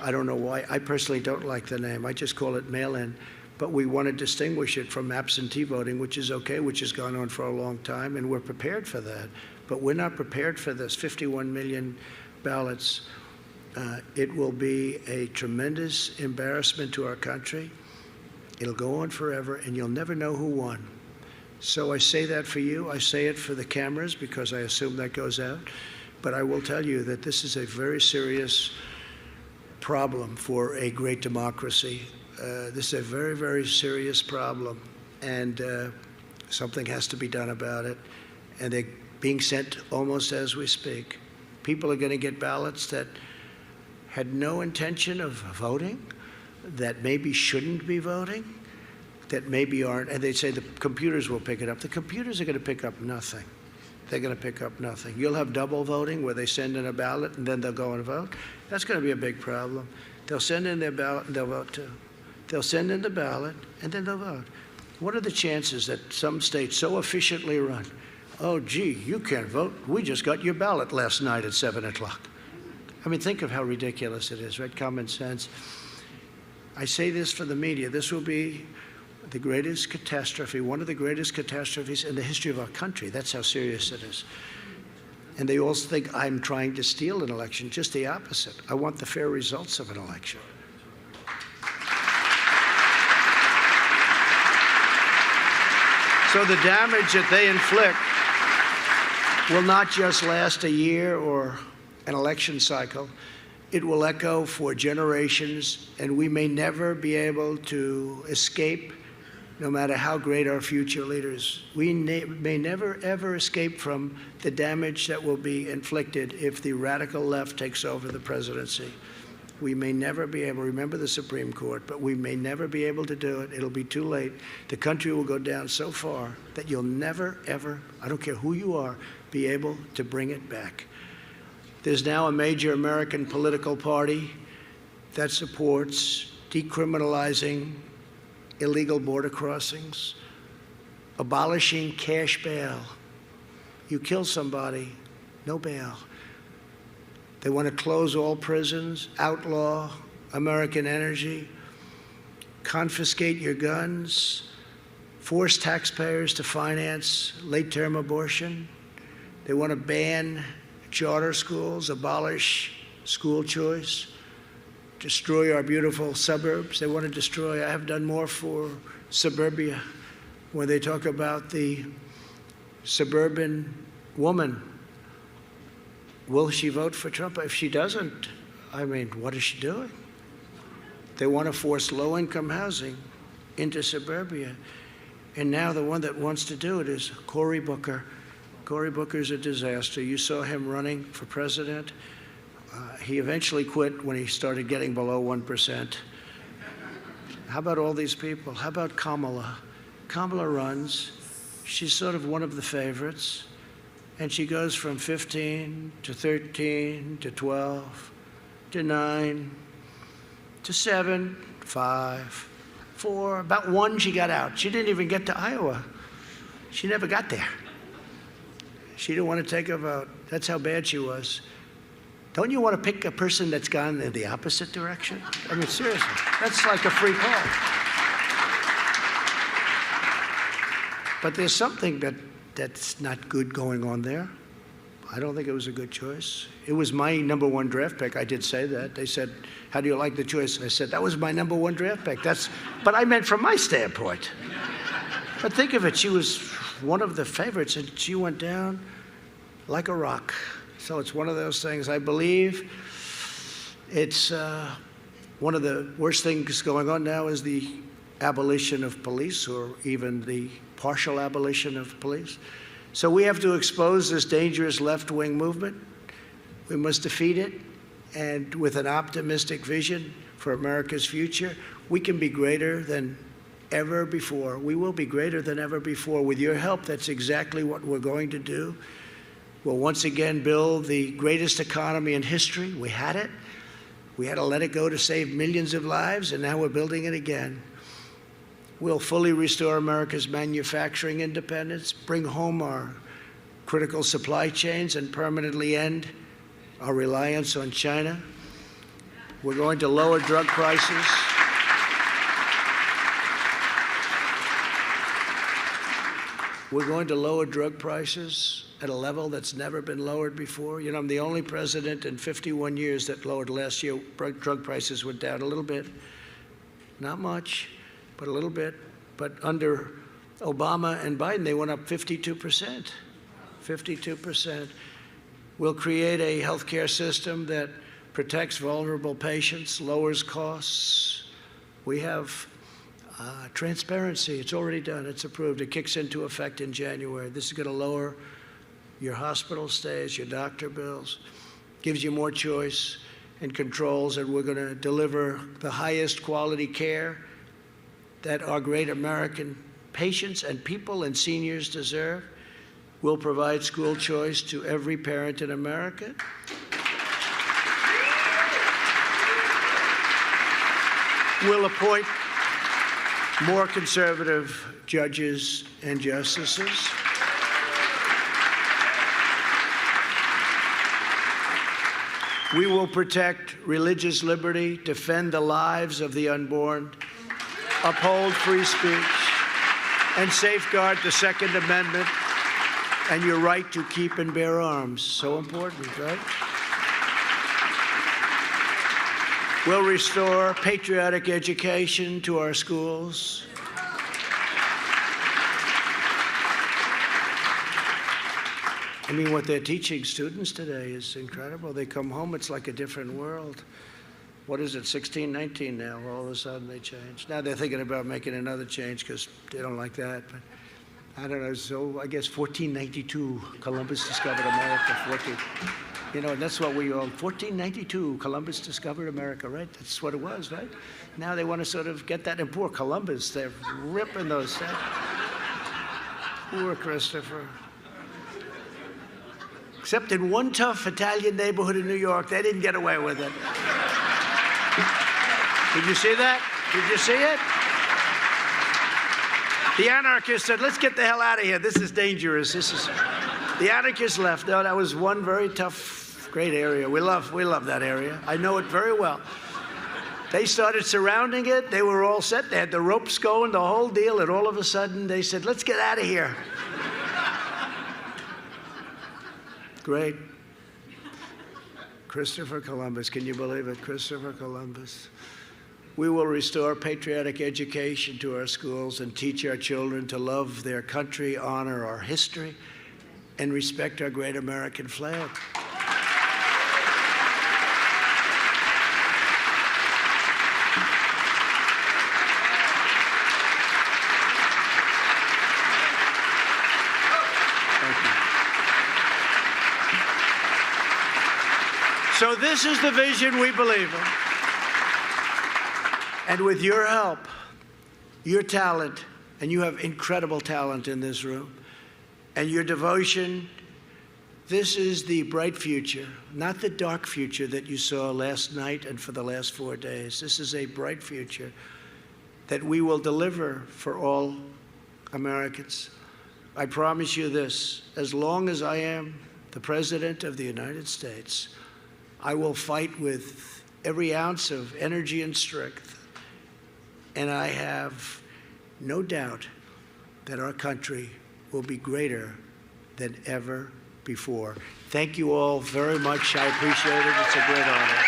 S1: I don't know why. I personally don't like the name. I just call it mail-in. But we want to distinguish it from absentee voting, which is okay, which has gone on for a long time, and we're prepared for that. But we're not prepared for this, 51 million ballots. It will be a tremendous embarrassment to our country. It'll go on forever, and you'll never know who won. So I say that for you. I say it for the cameras because I assume that goes out. But I will tell you that this is a very serious problem for a great democracy. This is a very, very serious problem, and something has to be done about it. And they're being sent almost as we speak. People are going to get ballots that had no intention of voting, that maybe shouldn't be voting, that maybe aren't, and they say the computers will pick it up. The computers are going to pick up nothing. They're going to pick up nothing. You'll have double voting where they send in a ballot and then they'll go and vote. That's going to be a big problem. They'll send in their ballot and they'll vote too. They'll send in the ballot and then they'll vote. What are the chances that some states so efficiently run? Oh, gee, you can't vote. We just got your ballot last night at 7 o'clock. I mean, think of how ridiculous it is, right? Common sense. I say this for the media. This will be the greatest catastrophe, one of the greatest catastrophes in the history of our country. That's how serious it is. And they also think I'm trying to steal an election. Just the opposite. I want the fair results of an election. So the damage that they inflict will not just last a year or an election cycle. It will echo for generations, and we may never be able to escape, no matter how great our future leaders. We may never, ever escape from the damage that will be inflicted if the radical left takes over the presidency. We may never be able, remember the Supreme Court, but we may never be able to do it. It'll be too late. The country will go down so far that you'll never, ever, I don't care who you are, be able to bring it back. There's now a major American political party that supports decriminalizing illegal border crossings, abolishing cash bail. You kill somebody, no bail. They want to close all prisons, outlaw American energy, confiscate your guns, force taxpayers to finance late-term abortion. They want to ban charter schools, abolish school choice, destroy our beautiful suburbs. They want to destroy, I have done more for suburbia, when they talk about the suburban woman. Will she vote for Trump? If she doesn't, I mean, what is she doing? They want to force low-income housing into suburbia. And now the one that wants to do it is Cory Booker. Cory Booker's a disaster. You saw him running for president. He eventually quit when he started getting below 1%. How about all these people? How about Kamala? Kamala runs. She's sort of one of the favorites. And she goes from 15 to 13 to 12 to 9 to 7, 5, 4, about 1 she got out. She didn't even get to Iowa. She never got there. She didn't want to take a vote. That's how bad she was. Don't you want to pick a person that's gone in the opposite direction? I mean, seriously, that's like a free call. But there's something that's not good going on there. I don't think it was a good choice. It was my #1 draft pick. I did say that. They said, how do you like the choice? I said, that was my #1 draft pick. But I meant from my standpoint. But think of it, she was one of the favorites, and she went down like a rock. So it's one of those things. I believe it's one of the worst things going on now is the abolition of police, or even the partial abolition of police. So we have to expose this dangerous left-wing movement. We must defeat it, and with an optimistic vision for America's future, we can be greater than ever before. We will be greater than ever before. With your help, that's exactly what we're going to do. We'll once again build the greatest economy in history. We had it. We had to let it go to save millions of lives, and now we're building it again. We'll fully restore America's manufacturing independence, bring home our critical supply chains, and permanently end our reliance on China. We're going to lower drug prices. We're going to lower drug prices at a level that's never been lowered before. You know, I'm the only president in 51 years that lowered. Last year, drug prices went down a little bit. Not much, but a little bit. But under Obama and Biden, they went up 52%. 52%. We'll create a healthcare system that protects vulnerable patients, lowers costs. We have transparency. It's already done. It's approved. It kicks into effect in January. This is going to lower your hospital stays, your doctor bills, gives you more choice and controls, and we're going to deliver the highest quality care that our great American patients and people and seniors deserve. We'll provide school choice to every parent in America. We'll appoint more conservative judges and justices. We will protect religious liberty, defend the lives of the unborn, uphold free speech, and safeguard the Second Amendment and your right to keep and bear arms. So important, right? We'll restore patriotic education to our schools. I mean, what they're teaching students today is incredible. They come home, it's like a different world. What is it, 16, 19 now? All of a sudden they change. Now they're thinking about making another change because they don't like that. But I don't know, so I guess 1492, Columbus discovered America, 14. You know, that's what we all, 1492, Columbus discovered America, right? That's what it was, right? Now they want to sort of get that, and poor Columbus, they're ripping those. Poor Christopher. Except in one tough Italian neighborhood in New York, they didn't get away with it. Did you see that? Did you see it? The anarchists said, let's get the hell out of here. This is dangerous. The anarchists left. No, that was one very tough, great area. We love that area. I know it very well. They started surrounding it. They were all set. They had the ropes going, the whole deal. And all of a sudden, they said, let's get out of here. Great. Christopher Columbus. Can you believe it? Christopher Columbus. We will restore patriotic education to our schools and teach our children to love their country, honor our history, and respect our great American flag. So this is the vision we believe in. And with your help, your talent, and you have incredible talent in this room, and your devotion, this is the bright future, not the dark future that you saw last night and for the last 4 days. This is a bright future that we will deliver for all Americans. I promise you this, as long as I am the President of the United States, I will fight with every ounce of energy and strength. And I have no doubt that our country will be greater than ever before. Thank you all very much. I appreciate it. It's a great honor.